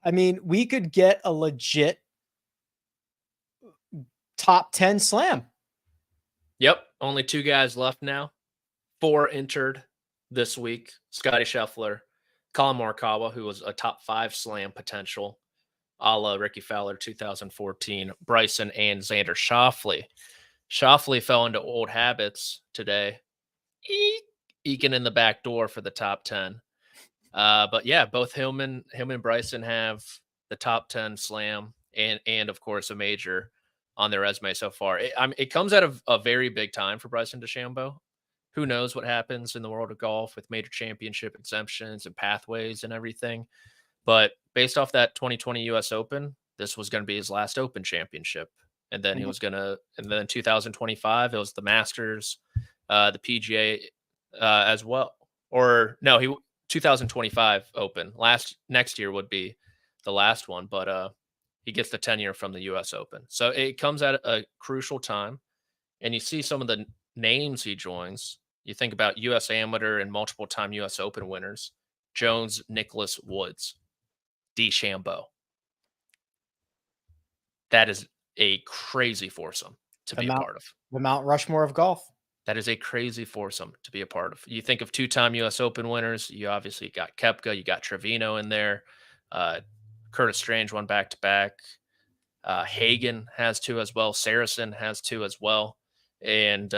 I mean, we could get a legit top 10 slam. Yep. Only 2 guys left now. 4 entered this week. Scotty Scheffler, Colin Morikawa, who was a top 5 slam potential, a la Ricky Fowler 2014, Bryson, and Xander Schauffele. Schauffele fell into old habits today, eking in the back door for the top 10. But yeah, both him and Bryson have the top 10 slam and of course a major on their resume so far. It comes out of a very big time for Bryson DeChambeau. Who knows what happens in the world of golf with major championship exemptions and pathways and everything. But based off that 2020 U.S. Open, this was going to be his last Open championship. And then he was going to, and then 2025, it was the Masters, the PGA as well. Or no, 2025 Open. Next year would be the last one, but he gets the 10-year from the U.S. Open. So it comes at a crucial time. And you see some of the names he joins. You think about U.S. Amateur and multiple-time U.S. Open winners: Jones, Nicholas, Woods, DeChambeau. That is a crazy foursome to be a part of. The Mount Rushmore of golf. That is a crazy foursome to be a part of. You think of 2-time U.S. Open winners. You obviously got Koepka. You got Trevino in there. Curtis Strange won back-to-back. Hagen has 2 as well. Saracen has 2 as well. And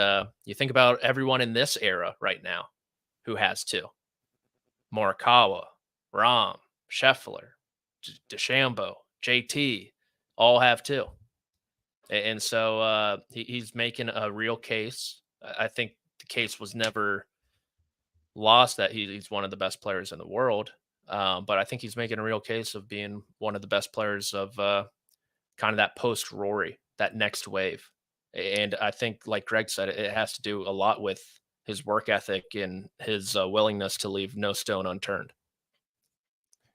you think about everyone in this era right now who has 2. Morikawa, Rahm, Scheffler, DeChambeau, JT, all have 2. And so he's making a real case. I think the case was never lost that he's one of the best players in the world. But I think he's making a real case of being one of the best players of kind of that post-Rory, that next wave. And I think, like Greg said, it has to do a lot with his work ethic and his willingness to leave no stone unturned.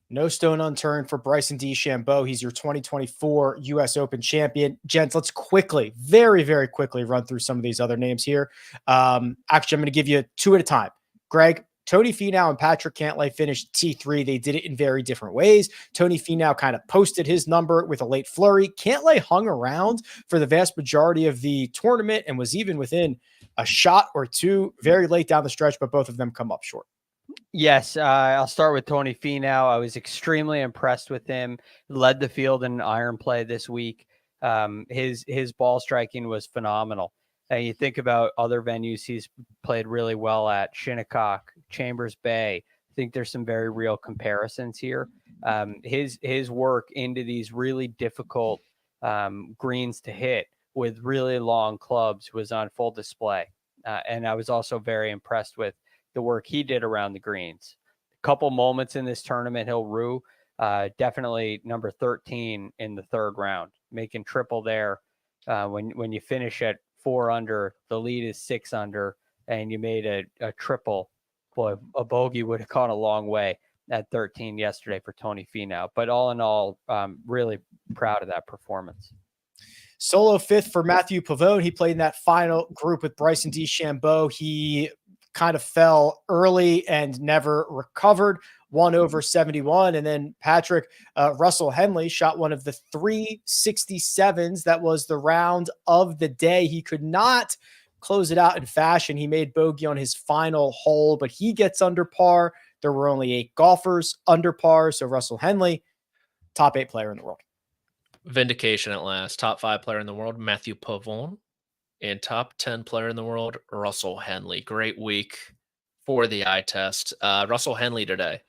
No stone unturned for Bryson DeChambeau. He's your 2024 U.S. Open champion. Gents, let's quickly, very, very quickly run through some of these other names here. Actually, I'm going to give you 2 at a time. Greg, Tony Finau and Patrick Cantlay finished T3. They did it in very different ways. Tony Finau kind of posted his number with a late flurry. Cantlay hung around for the vast majority of the tournament and was even within a shot or 2 very late down the stretch, but both of them come up short. Yes, I'll start with Tony Finau. I was extremely impressed with him. Led the field in iron play this week. His ball striking was phenomenal. And you think about other venues he's played really well at: Shinnecock, Chambers Bay. I think there's some very real comparisons here. His work into these really difficult greens to hit with really long clubs was on full display. And I was also very impressed with the work he did around the greens. A couple moments in this tournament, he'll rue. Definitely number 13 in the 3rd round, making triple there. When you finish at 4 under, the lead is 6 under, and you made a triple. Boy, a bogey would have gone a long way at 13 yesterday for Tony Finau. But all in all, really proud of that performance. Solo 5th for Matthew Pavon. He played in that final group with Bryson DeChambeau. He kind of fell early and never recovered. 1 over 71. And then Russell Henley shot one of the 367s. That was the round of the day. He could not close it out in fashion. He made bogey on his final hole, but he gets under par. There were only 8 golfers under par. So Russell Henley, top 8 player in the world. Vindication at last. Top 5 player in the world, Matthew Pavon. And top 10 player in the world, Russell Henley. Great week for the eye test. Russell Henley today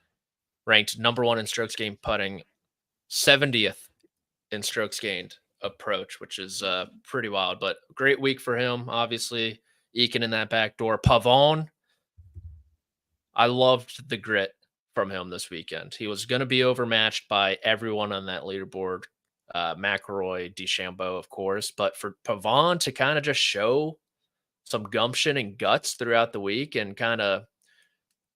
ranked number 1 in strokes gained putting, 70th in strokes gained approach, which is pretty wild. But great week for him, obviously, eking in that back door. Pavon, I loved the grit from him this weekend. He was going to be overmatched by everyone on that leaderboard. McIlroy, DeChambeau, of course. But for Pavon to kind of just show some gumption and guts throughout the week and kind of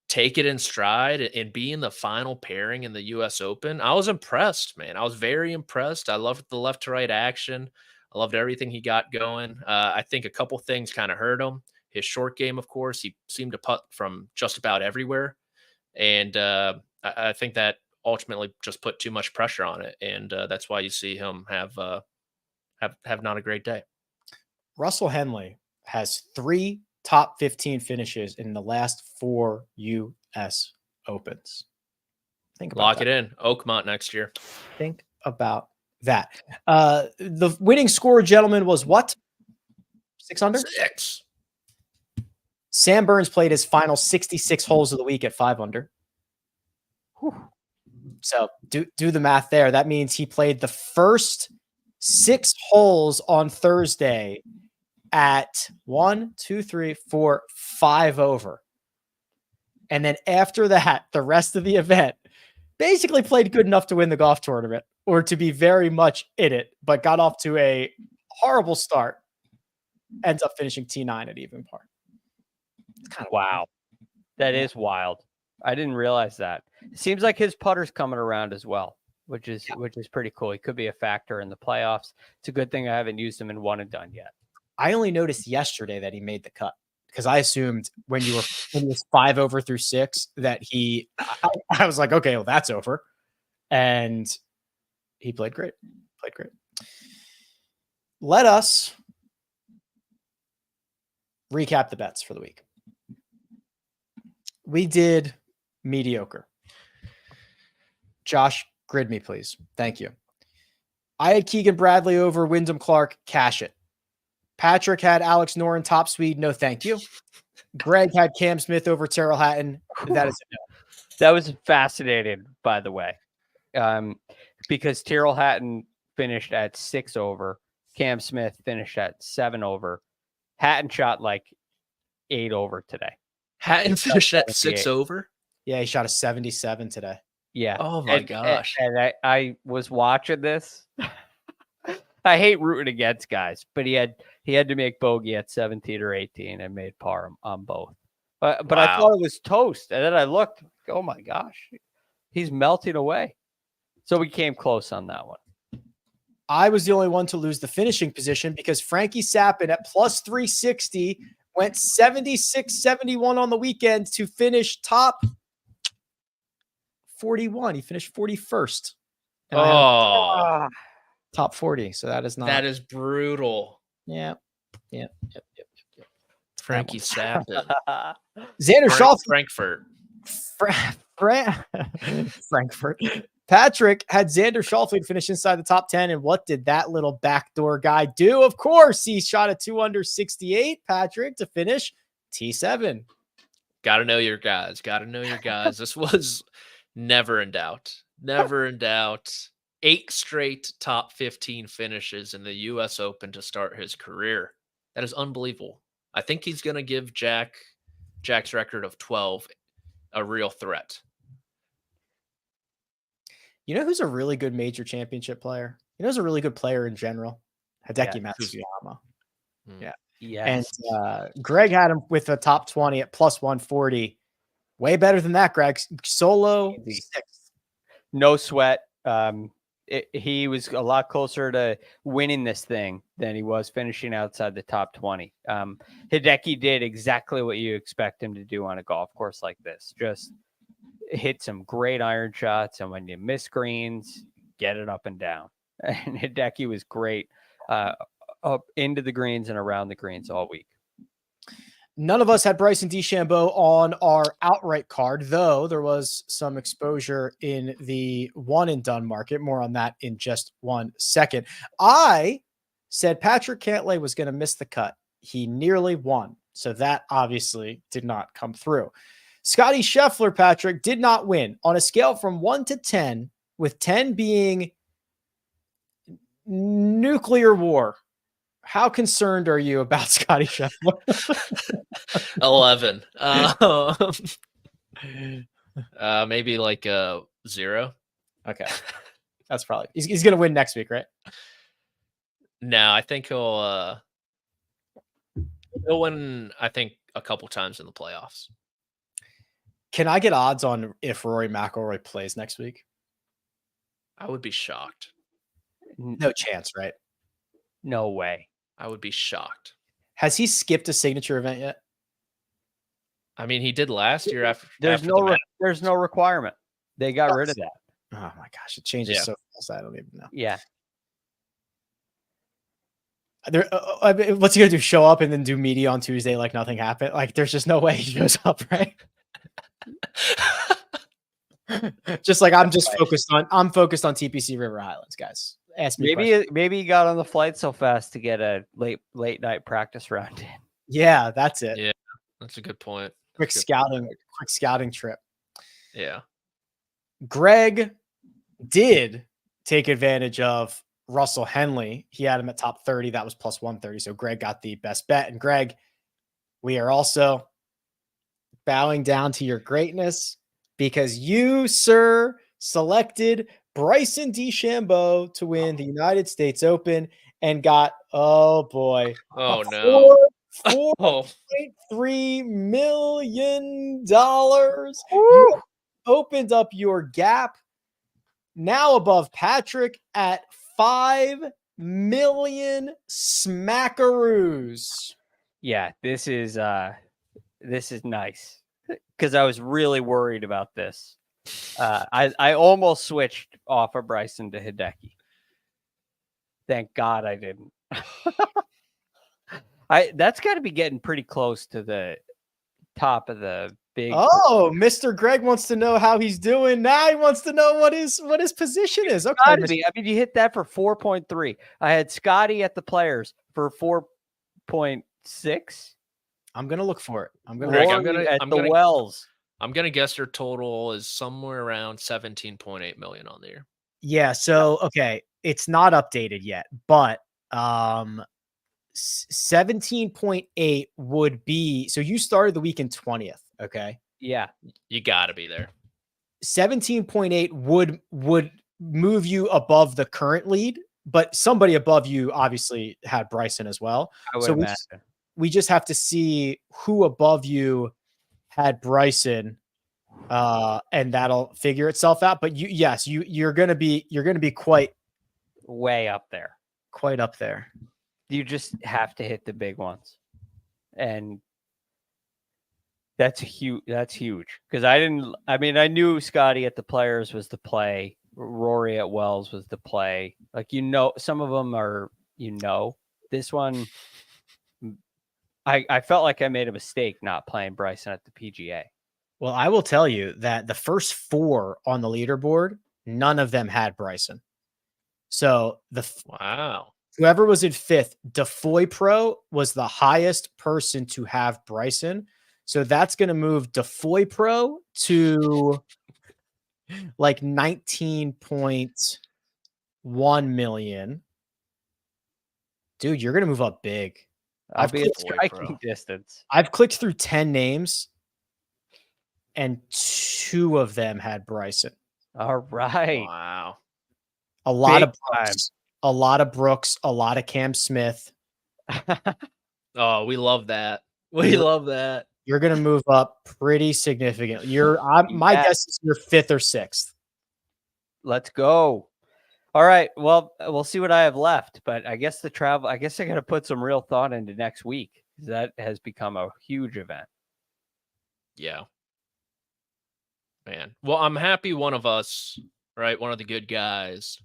take it in stride and be in the final pairing in the U.S. Open, I was impressed, man. I was very impressed. I loved the left to right action. I loved everything he got going. I think a couple things kind of hurt him. His short game, of course, he seemed to putt from just about everywhere. And I think that ultimately just put too much pressure on it. And that's why you see him have not a great day. Russell Henley has 3 top 15 finishes in the last 4 U.S. Opens. Think about Lock that. it in. Oakmont next year. Think about that. The winning score, gentlemen, was what? 6 under? 6. Sam Burns played his final 66 holes of the week at 5 under. Whew. So do the math there. That means he played the first 6 holes on Thursday at 1, 2, 3, 4, 5 over. And then after that, the rest of the event basically played good enough to win the golf tournament or to be very much in it, but got off to a horrible start. Ends up finishing T9 at even par. It's kind of Wow. That is wild. I didn't realize that. It seems like his putter's coming around as well, which is pretty cool. He could be a factor in the playoffs. It's a good thing I haven't used him in one and done yet. I only noticed yesterday that he made the cut because I assumed when he was 5 over through 6 that I was like, okay, well, that's over. And he played great. Let us recap the bets for the week. We did mediocre. Josh, grid me, please. Thank you. I had Keegan Bradley over Wyndham Clark. Cash it. Patrick had Alex Noren top speed. No, thank you. Greg had Cam Smith over Terrell Hatton. That is a no. That was fascinating, by the way, because Terrell Hatton finished at 6 over. Cam Smith finished at 7 over. Hatton shot like 8 over today. Hatton finished at 6 over? Yeah, he shot a 77 today. Yeah. Oh my gosh. And I was watching this. I hate rooting against guys, but he had to make bogey at 17 or 18 and made par on both. But Wow. I thought it was toast. And then I looked, oh my gosh, he's melting away. So we came close on that one. I was the only one to lose the finishing position because Frankie Sappin at plus 360 went 76-71 on the weekend to finish top 41. He finished 41st. And I had top 40. So that is not. That is brutal. Yeah. Frankie Sappin. Xander Schauffele. Frankfurt. Frankfurt. Patrick had Xander Schauffele finish inside the top 10. And what did that little backdoor guy do? Of course, he shot a 2 under 68, Patrick, to finish T7. Got to know your guys. This was never in doubt. 8 straight top 15 finishes in the U.S. Open to start his career. That is unbelievable. I think he's going to give Jack's record of 12 a real threat. You know who's a really good major championship player? You know who's a really good player in general? Hideki Matsuyama. Yeah. Yes. And Greg had him with a top 20 at plus 140. Way better than that, Greg. Solo 6. No sweat. He was a lot closer to winning this thing than he was finishing outside the top 20. Hideki did exactly what you expect him to do on a golf course like this. Just hit some great iron shots, and when you miss greens, get it up and down. And Hideki was great up into the greens and around the greens all week. None of us had Bryson DeChambeau on our outright card, though there was some exposure in the one and done market. More on that in just 1 second. I said Patrick Cantlay was going to miss the cut. He nearly won. So that obviously did not come through. Scotty Scheffler, Patrick, did not win on a scale from 1 to 10, with 10 being nuclear war. How concerned are you about Scotty Scheffler? 11. Maybe like 0. Okay. That's probably he's going to win next week, right? No, I think he'll win, I think, a couple times in the playoffs. Can I get odds on if Rory McIlroy plays next week? I would be shocked. No chance, right? No way. I would be shocked. Has he skipped a signature event yet? I mean, he did last year after. There's after the Masters. there's no requirement. They got rid of that. Oh my gosh, it changes Yeah. so fast. I don't even know. Yeah. What's he gonna do? Show up and then do media on Tuesday like nothing happened? Like, there's just no way he shows up, right? Just like I'm focused on TPC River Highlands, guys. Ask me. Maybe he got on the flight so fast to get a late night practice round in. Yeah, that's it. Yeah, that's a good point. Quick scouting trip. Yeah. Greg did take advantage of Russell Henley. He had him at top 30. That was plus 130. So Greg got the best bet. And Greg, we are also bowing down to your greatness because you, sir, selected Bryson DeChambeau to win the United States Open and got, oh boy. Oh no. $4.3 million. You opened up your gap now above Patrick at 5 million smackaroos. Yeah, this is nice because I was really worried about this. I almost switched off of Bryson to Hideki. Thank God I didn't. That's got to be getting pretty close to the top of the big. Oh, Mr. Greg wants to know how he's doing. Now he wants to know what his position is. Okay, I mean, you hit that for 4.3. I had Scotty at the Players for 4.6. I'm gonna look for it. I'm gonna Wells. I'm gonna guess your total is somewhere around 17.8 million on there. Yeah. So okay, it's not updated yet, but 17.8 would be. So you started the weekend 20th. Okay. Yeah. You got to be there. 17.8 would move you above the current lead, but somebody above you obviously had Bryson as well. So we just have to see who above you had Bryson, and that'll figure itself out. But you're gonna be quite way up there. Quite up there. You just have to hit the big ones, and that's huge. That's huge because I knew Scotty at the Players was the play. Rory at Wells was the play. Like, some of them are, this one. I felt like I made a mistake not playing Bryson at the PGA. Well, I will tell you that the first 4 on the leaderboard, none of them had Bryson. So wow. Whoever was in 5th, Defoy Pro was the highest person to have Bryson. So that's going to move Defoy Pro to like 19.1 million. Dude, you're going to move up big. I'll be at striking distance. I've clicked through 10 names and 2 of them had Bryson. All right. Wow. A lot of Brooks, a lot of Cam Smith. Oh, we love that. We love that. You're going to move up pretty significantly. My guess is you're 5th or 6th. Let's go. All right. Well, we'll see what I have left, but I guess I got to put some real thought into next week. That has become a huge event. Yeah. Man. Well, I'm happy one of us, right? One of the good guys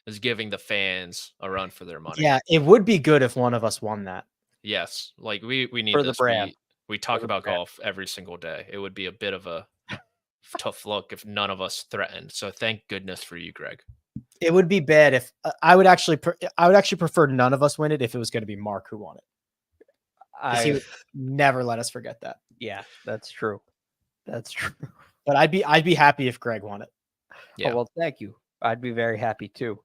is giving the fans a run for their money. Yeah, it would be good if one of us won that. Yes. Like we need for this. The brand. We talk about golf every single day. It would be a bit of a tough look if none of us threatened. So thank goodness for you, Greg. It would be bad if I would actually prefer none of us win it if it was going to be Mark who won it. He would never let us forget that. Yeah, that's true. That's true. But I'd be happy if Greg won it. Yeah. Oh, well, thank you. I'd be very happy too.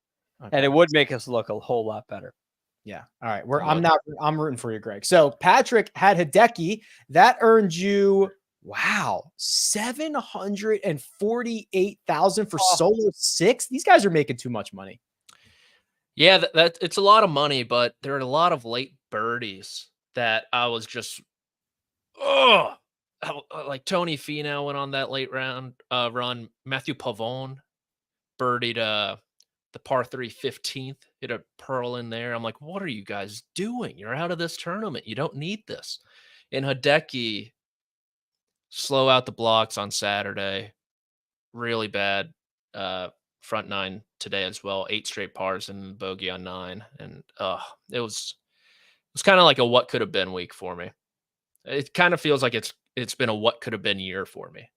Okay. And it would make us look a whole lot better. Yeah. All right. I'm rooting for you, Greg. So Patrick had Hideki. That earned you, wow, 748,000 for solo 6. These guys are making too much money. Yeah, that it's a lot of money, but there are a lot of late birdies that I was just, like Tony Finau went on that late round run. Matthew Pavon birdied the par 3 15th, hit a pearl in there. I'm like, what are you guys doing? You're out of this tournament. You don't need this. And Hideki, slow out the blocks on Saturday. Really bad front nine today as well. 8 straight pars and bogey on 9. And it was kind of like a what could have been week for me. It kind of feels like it's been a what could have been year for me.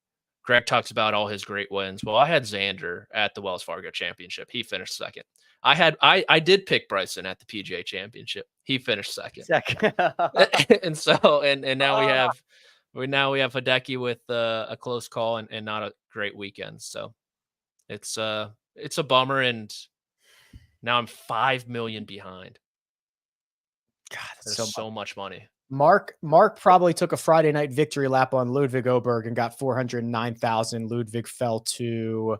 Greg talks about all his great wins. Well, I had Xander at the Wells Fargo Championship. He finished second. I did pick Bryson at the PGA Championship. He finished second. And so now we have Hideki with a close call and not a great weekend. So it's a bummer, and now I'm 5 million behind. God, that's so much money. Mark probably took a Friday night victory lap on Ludwig Oberg and got 409,000. Ludwig fell to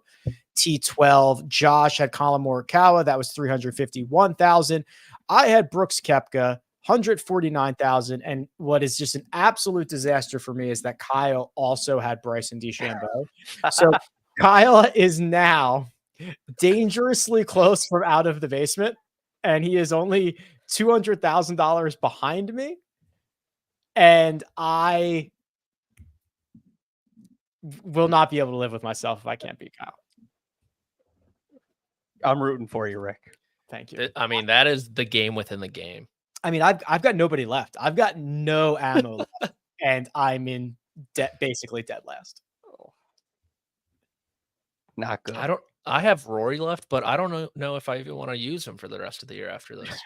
T12. Josh had Colin Morikawa. That was 351,000. I had Brooks Koepka, 149,000. And what is just an absolute disaster for me is that Kyle also had Bryson DeChambeau. So Kyle is now dangerously close from out of the basement, and he is only $200,000 behind me. And I will not be able to live with myself if I can't beat Kyle. I'm rooting for you, Rick. Thank you. I mean, that is the game within the game. I mean, I've got nobody left. I've got no ammo left, and I'm in basically dead last. Not good. I have Rory left, but I don't know if I even want to use him for the rest of the year after this.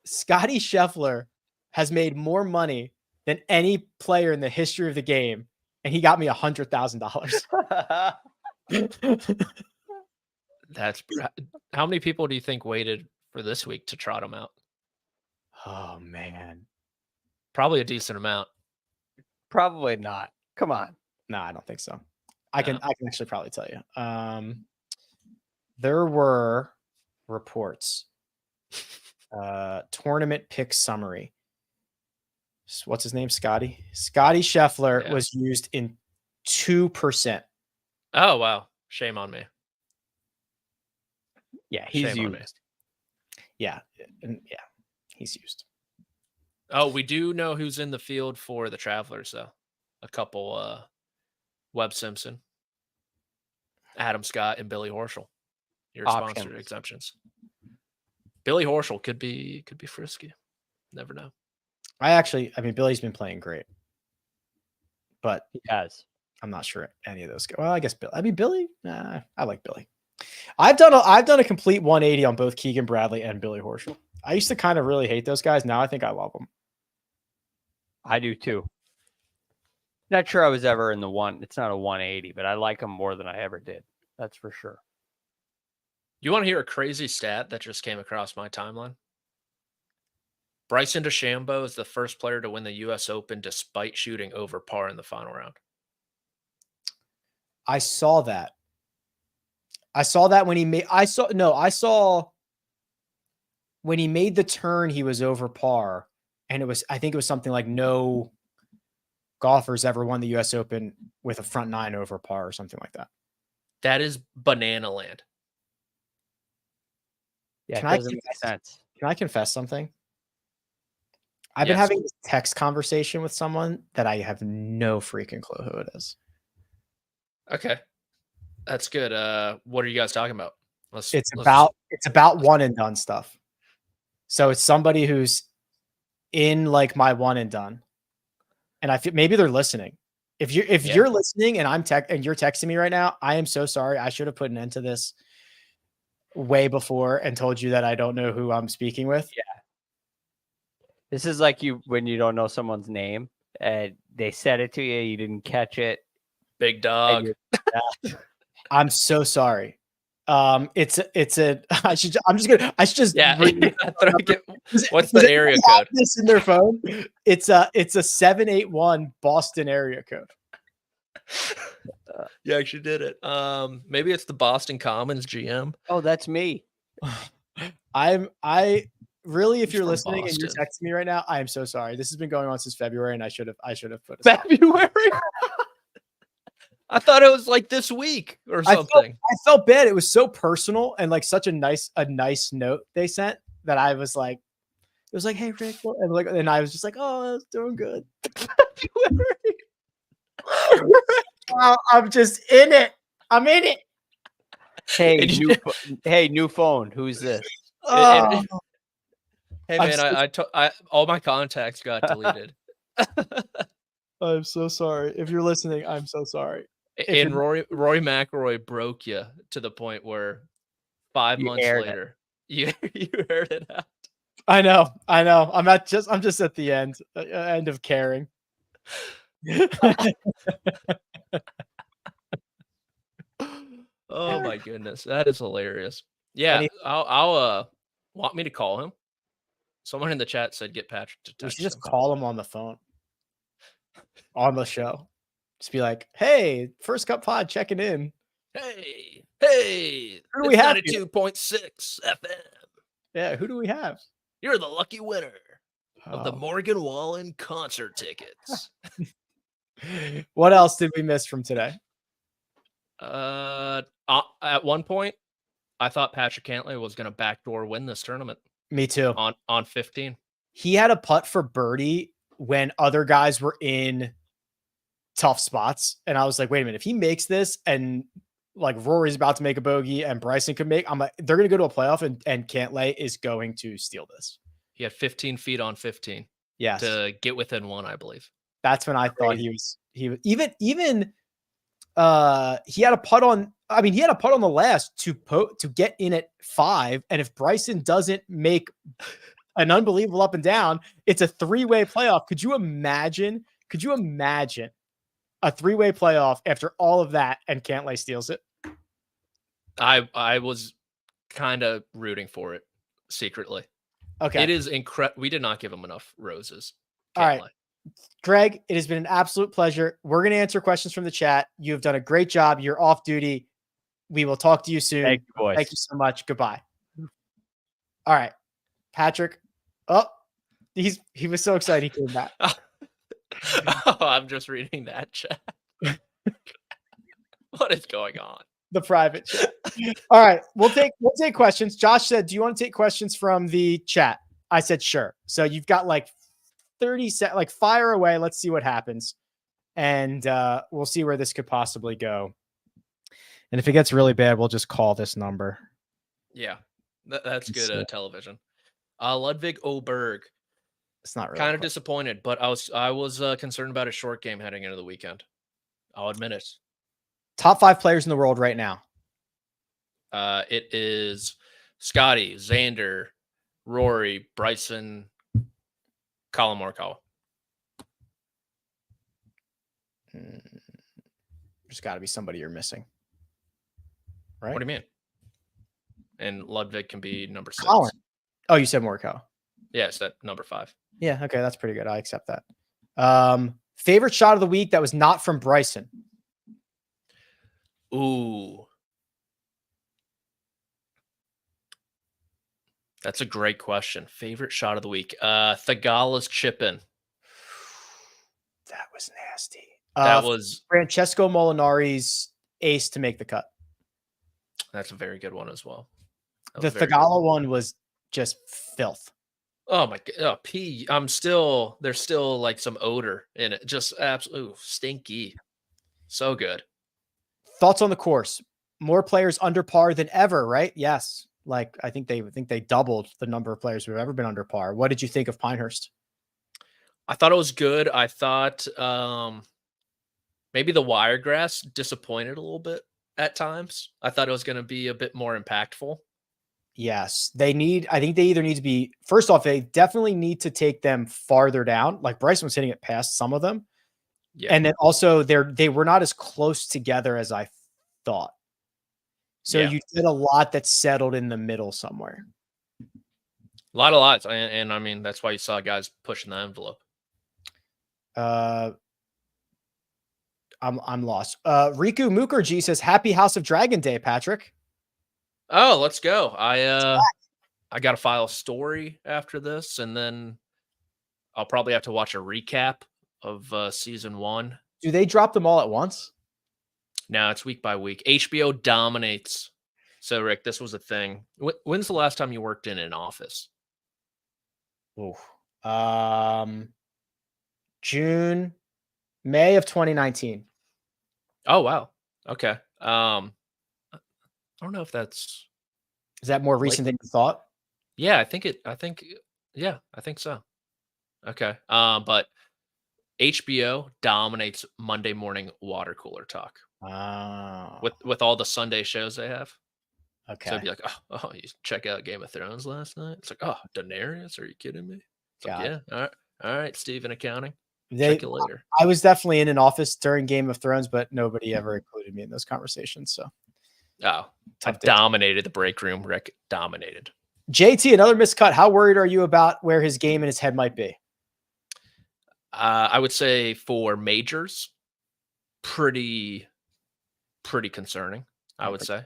Scotty Scheffler has made more money than any player in the history of the game, and he got me $100,000. That's how many people do you think waited for this week to trot him out? Oh man, probably a decent amount. Probably not. Come on. No, I don't think so. I can actually probably tell you. There were reports. Tournament pick summary. What's his name? Scotty Scheffler was used in 2%. Oh wow, shame on me. Yeah, he's used. Yeah, he's used. Oh, we do know who's in the field for the Travelers though. A couple Webb Simpson, Adam Scott, and Billy Horschel. Your sponsor exemptions. Billy Horschel could be frisky. Never know. I mean, Billy's been playing great, but he has. I'm not sure any of those go. Well, I guess Billy. I mean, Billy. I like Billy. I've done a complete 180 on both Keegan Bradley and Billy Horschel. I used to kind of really hate those guys. Now I think I love them. I do too. Not sure I was ever in the one. It's not a 180, but I like them more than I ever did. That's for sure. You want to hear a crazy stat that just came across my timeline? Bryson DeChambeau is the first player to win the U.S. Open despite shooting over par in the final round. I saw that. When he made. I saw when he made the turn, he was over par, and I think it was something like no golfers ever won the U.S. Open with a front nine over par or something like that. That is banana land. Yeah, it doesn't make sense. Can I confess something? I've been having this text conversation with someone that I have no freaking clue who it is. Okay. That's good. What are you guys talking about? It's about one and done stuff. So it's somebody who's in like my one and done. And I feel maybe they're listening. If you're listening and you're texting me right now, I am so sorry. I should have put an end to this way before and told you that I don't know who I'm speaking with. Yeah. This is like when you don't know someone's name and they said it to you, you didn't catch it. Big dog. I'm so sorry. I should just what's the area code? This in their phone. It's a 781 Boston area code. You actually did it. Maybe it's the Boston Commons GM. Oh, that's me. I really, if you're listening Boston. and you're texting me right now, I am so sorry. This has been going on since February, and I should have put it. February. I thought it was like this week or something. I felt bad. It was so personal and like such a nice note they sent that I was like, it was like, hey Rick, and I was just like, oh, I was doing good. I'm just in it. I'm in it. Hey, new phone. Who's this? Oh. Hey man, all my contacts got deleted. I'm so sorry. If you're listening, I'm so sorry. And Rory McIlroy broke you to the point where 5 months later, you heard it out. I know. I'm just at the end of caring. Oh my goodness, that is hilarious. Yeah, I'll want me to call him. Someone in the chat said get Patrick to text You should just him. call him on the phone on the show. Just be like, hey, First Cup Pod checking in. Hey, who do we have? 92.6 FM. Yeah, who do we have? You're the lucky winner of the Morgan Wallen concert tickets. What else did we miss from today? At one point, I thought Patrick Cantlay was going to backdoor win this tournament. Me too. On 15. He had a putt for birdie when other guys were in tough spots. And I was like, wait a minute, if he makes this and like Rory's about to make a bogey and Bryson could make, I'm like, they're going to go to a playoff and Cantlay is going to steal this. He had 15 feet on 15. Yes. To get within one, I believe. That's when I thought he was even he had a putt on, he had a putt on the last to get in at 5. And if Bryson doesn't make an unbelievable up and down, it's a 3-way playoff. Could you imagine a 3-way playoff after all of that and Cantlay steals it? I was kind of rooting for it secretly. Okay. It is incredible. We did not give him enough roses. All right. Greg, it has been an absolute pleasure. We're going to answer questions from the chat. You have done a great job. You're off duty. We will talk to you soon. Thank you, boys. Thank you so much. Goodbye. All right. Patrick. Oh, he was so excited he came back. Oh, I'm just reading that chat. What is going on? The private chat. All right. We'll take questions. Josh said, do you want to take questions from the chat? I said, sure. So you've got like 30 seconds, like fire away. Let's see what happens. And we'll see where this could possibly go. And if it gets really bad, we'll just call this number. Yeah, that's good television. Ludwig Oberg. It's not really kind of disappointed, but I was concerned about a short game heading into the weekend. I'll admit it. Top 5 players in the world right now. It is Scotty, Xander, Rory, Bryson, Colin Morikawa. There's got to be somebody you're missing. Right? What do you mean? And Ludwig can be number 6. Colin. Oh, you said Morikawa. Yeah, it's that number 5. Yeah, okay, that's pretty good. I accept that. Favorite shot of the week that was not from Bryson. Ooh. That's a great question. Favorite shot of the week. Thagala's chip-in. That was nasty. That was Francesco Molinari's ace to make the cut. That's a very good one as well. The Thagala one was just filth. Oh my god. Oh, there's still like some odor in it. Just absolutely stinky. So good. Thoughts on the course? More players under par than ever, right? Yes. Like I think they doubled the number of players who have ever been under par. What did you think of Pinehurst? I thought it was good. I thought maybe the Wiregrass disappointed a little bit at times. I thought it was going to be a bit more impactful. Yes, I think they either need to be, first off, they definitely need to take them farther down. Like Bryson was hitting it past some of them. Yeah. And then also they were not as close together as I thought. So you did a lot that settled in the middle somewhere. A lot of lots. And I mean, that's why you saw guys pushing the envelope. I'm lost. Riku Mukherjee says, happy House of Dragon Day, Patrick. Oh, let's go. I got to file a story after this, and then I'll probably have to watch a recap of season 1. Do they drop them all at once? No, it's week by week. HBO dominates. So, Rick, this was a thing. When's the last time you worked in an office? Ooh. May of 2019. Oh, wow. Okay. I don't know if that's. Is that more recent than you thought? Yeah, I think so. Okay. But HBO dominates Monday morning water cooler talk. With all the Sunday shows they have. Okay. So it'd be like, oh, you check out Game of Thrones last night? It's like, oh, Daenerys? Are you kidding me? It's like, yeah. All right, Steve in accounting. Check you later. I was definitely in an office during Game of Thrones, but nobody ever included me in those conversations. So, I dominated the break room. Rick dominated. JT, another miscut. How worried are you about where his game and his head might be? I would say for majors, pretty concerning. I would say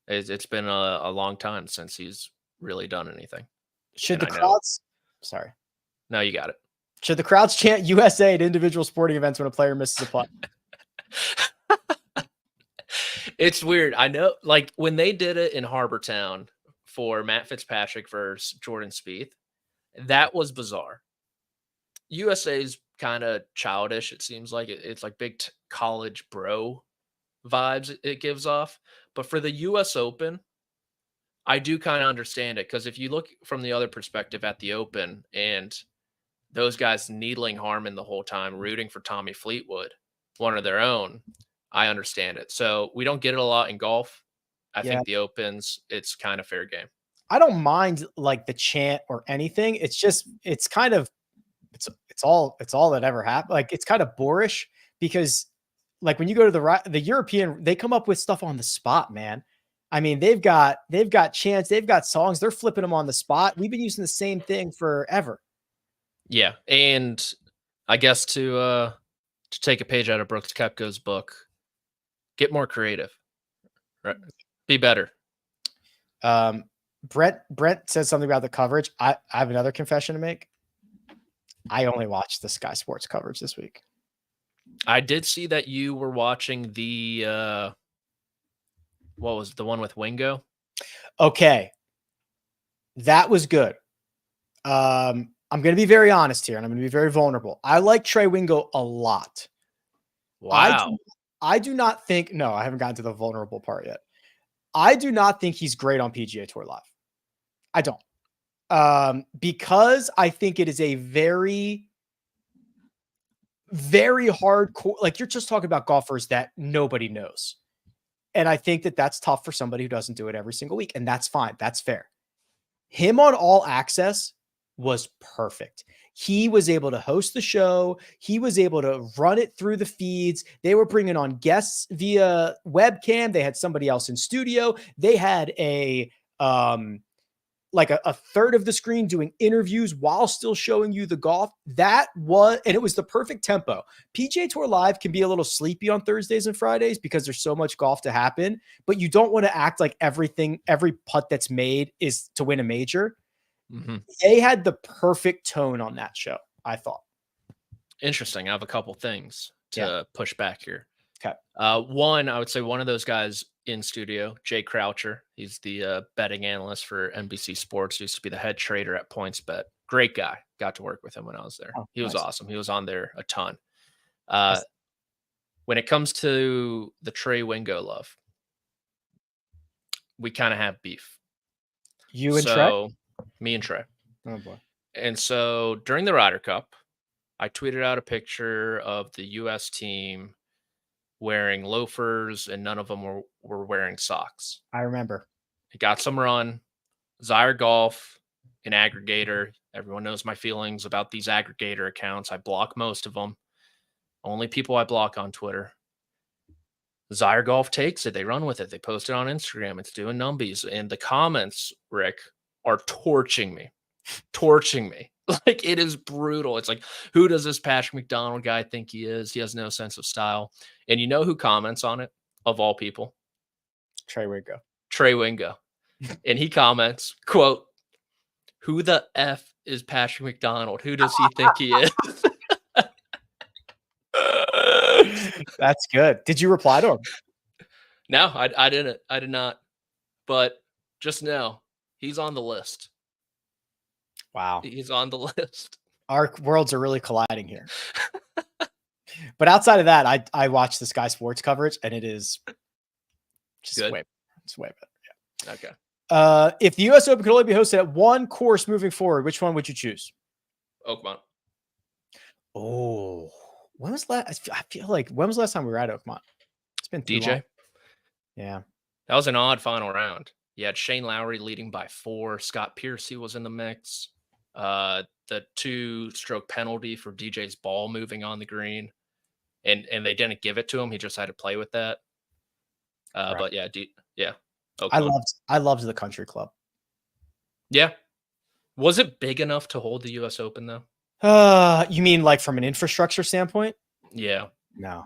it's been a long time since he's really done anything. Should the crowds? Sorry. No, you got it. Should the crowds chant USA at individual sporting events when a player misses a putt? It's weird. I know, like when they did it in Harbor Town for Matt Fitzpatrick versus Jordan Spieth, that was bizarre. USA's kind of childish. It seems like it's like big college bro vibes it gives off. But for the US Open, I do kind of understand it, because if you look from the other perspective at the Open and those guys needling Harmon the whole time, rooting for Tommy Fleetwood, one of their own, I understand it. So we don't get it a lot in golf. I think the Opens, it's kind of fair game. I don't mind like the chant or anything. It's just, it's all that ever happened. Like, it's kind of boorish, because like when you go to the European, they come up with stuff on the spot, man. I mean, they've got chants, they've got songs, they're flipping them on the spot. We've been using the same thing forever. Yeah. And I guess to take a page out of Brooks Koepka's book, get more creative, right? Be better. Brent said something about the coverage. I have another confession to make. I only watched the Sky Sports coverage this week. I did see that you were watching the what was the one with Wingo? Okay. That was good. I'm going to be very honest here, and I'm going to be very vulnerable. I like Trey Wingo a lot. Wow. I do not think, no, I haven't gotten to the vulnerable part yet. I do not think he's great on PGA Tour Live. I don't. Because I think it is a very, very hardcore, like you're just talking about golfers that nobody knows. And I think that that's tough for somebody who doesn't do it every single week. And that's fine. That's fair. Him on All Access was perfect. He was able to host the show. He was able to run it through the feeds. They were bringing on guests via webcam. They had somebody else in studio. They had a third of the screen doing interviews while still showing you the golf. And it was the perfect tempo. PGA Tour Live can be a little sleepy on Thursdays and Fridays because there's so much golf to happen, but you don't want to act like every putt that's made is to win a major. Mm-hmm. They had the perfect tone on that show, I thought. Interesting. I have a couple things to push back here. Okay. One, I would say one of those guys in studio, Jay Croucher. He's the betting analyst for NBC Sports. Used to be the head trader at PointsBet. Great guy. Got to work with him when I was there. He was awesome. He was on there a ton. When it comes to the Trey Wingo love, we kind of have beef. You and Trey? Me and Trey. Oh boy. And so during the Ryder Cup, I tweeted out a picture of the U.S. team wearing loafers, and none of them were wearing socks. I remember. It got some run. Zyre Golf, an aggregator. Everyone knows my feelings about these aggregator accounts. I block most of them. Only people I block on Twitter. Zyre Golf takes it. They run with it. They post it on Instagram. It's doing numbies. And the comments, Rick, are torching me. Like, it is brutal. It's like, who does this Patrick McDonald guy think he is? He has no sense of style. And you know who comments on it, of all people? Trey Wingo. And he comments, quote, "Who the F is Patrick McDonald? Who does he think he is?" That's good. Did you reply to him? No, I didn't. I did not. But just know he's on the list. Wow. He's on the list. Our worlds are really colliding here. But outside of that, I watch the Sky Sports coverage, and it is just Good. It's way better. Yeah. Okay. If the U.S. Open could only be hosted at one course moving forward, which one would you choose? Oakmont. Oh, when was last? I feel like when was the last time we were at Oakmont? It's been too DJ. long. Yeah, That was an odd final round. You had Shane Lowry leading by 4. Scott Piercy was in the mix. The 2-stroke penalty for DJ's ball moving on the green, and they didn't give it to him. He just had to play with that. Right. But yeah, Oakmont. I loved the Country Club. Yeah. Was it big enough to hold the U.S. Open though? You mean like from an infrastructure standpoint? Yeah. No.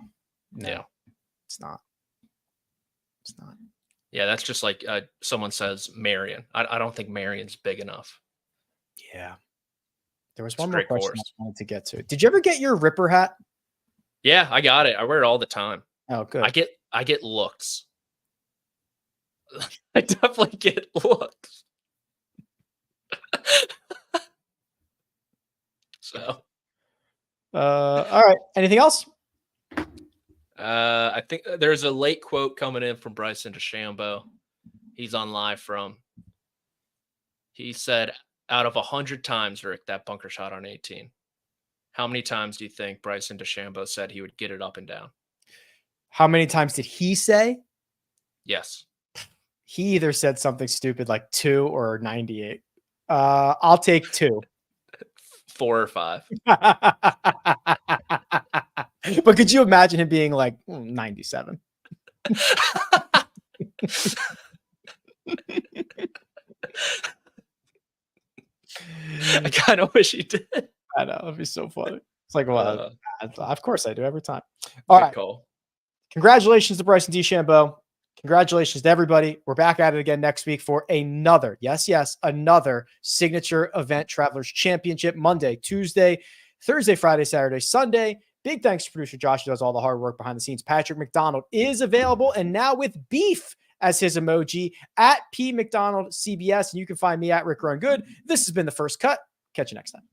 Yeah. It's not. It's not. Yeah, that's just like someone says Marion. I don't think Marion's big enough. Yeah. There was It's one a more great question course. I wanted to get to. Did you ever get your Ripper hat? Yeah, I got it. I wear it all the time. Oh, good. I get looks. I definitely get looks. So, all right. Anything else? I think there's a late quote coming in from Bryson DeChambeau. He's on live from. He said, out of 100 times, Rick, that bunker shot on 18, how many times do you think Bryson DeChambeau said he would get it up and down? How many times did he say? Yes. He either said something stupid like 2 or 98. I'll take 2. 4 or 5. But could you imagine him being like 97? I kind of wish he did. I know. It'd be so funny. It's like, well, of course I do every time. All right. Call. Congratulations to Bryson DeChambeau. Congratulations to everybody. We're back at it again next week for another, another signature event, Travelers Championship, Monday, Tuesday, Thursday, Friday, Saturday, Sunday. Big thanks to producer Josh, who does all the hard work behind the scenes. Patrick McDonald is available, and now with beef as his emoji at P McDonald CBS. And you can find me at Rick Run Good. This has been The First Cut. Catch you next time.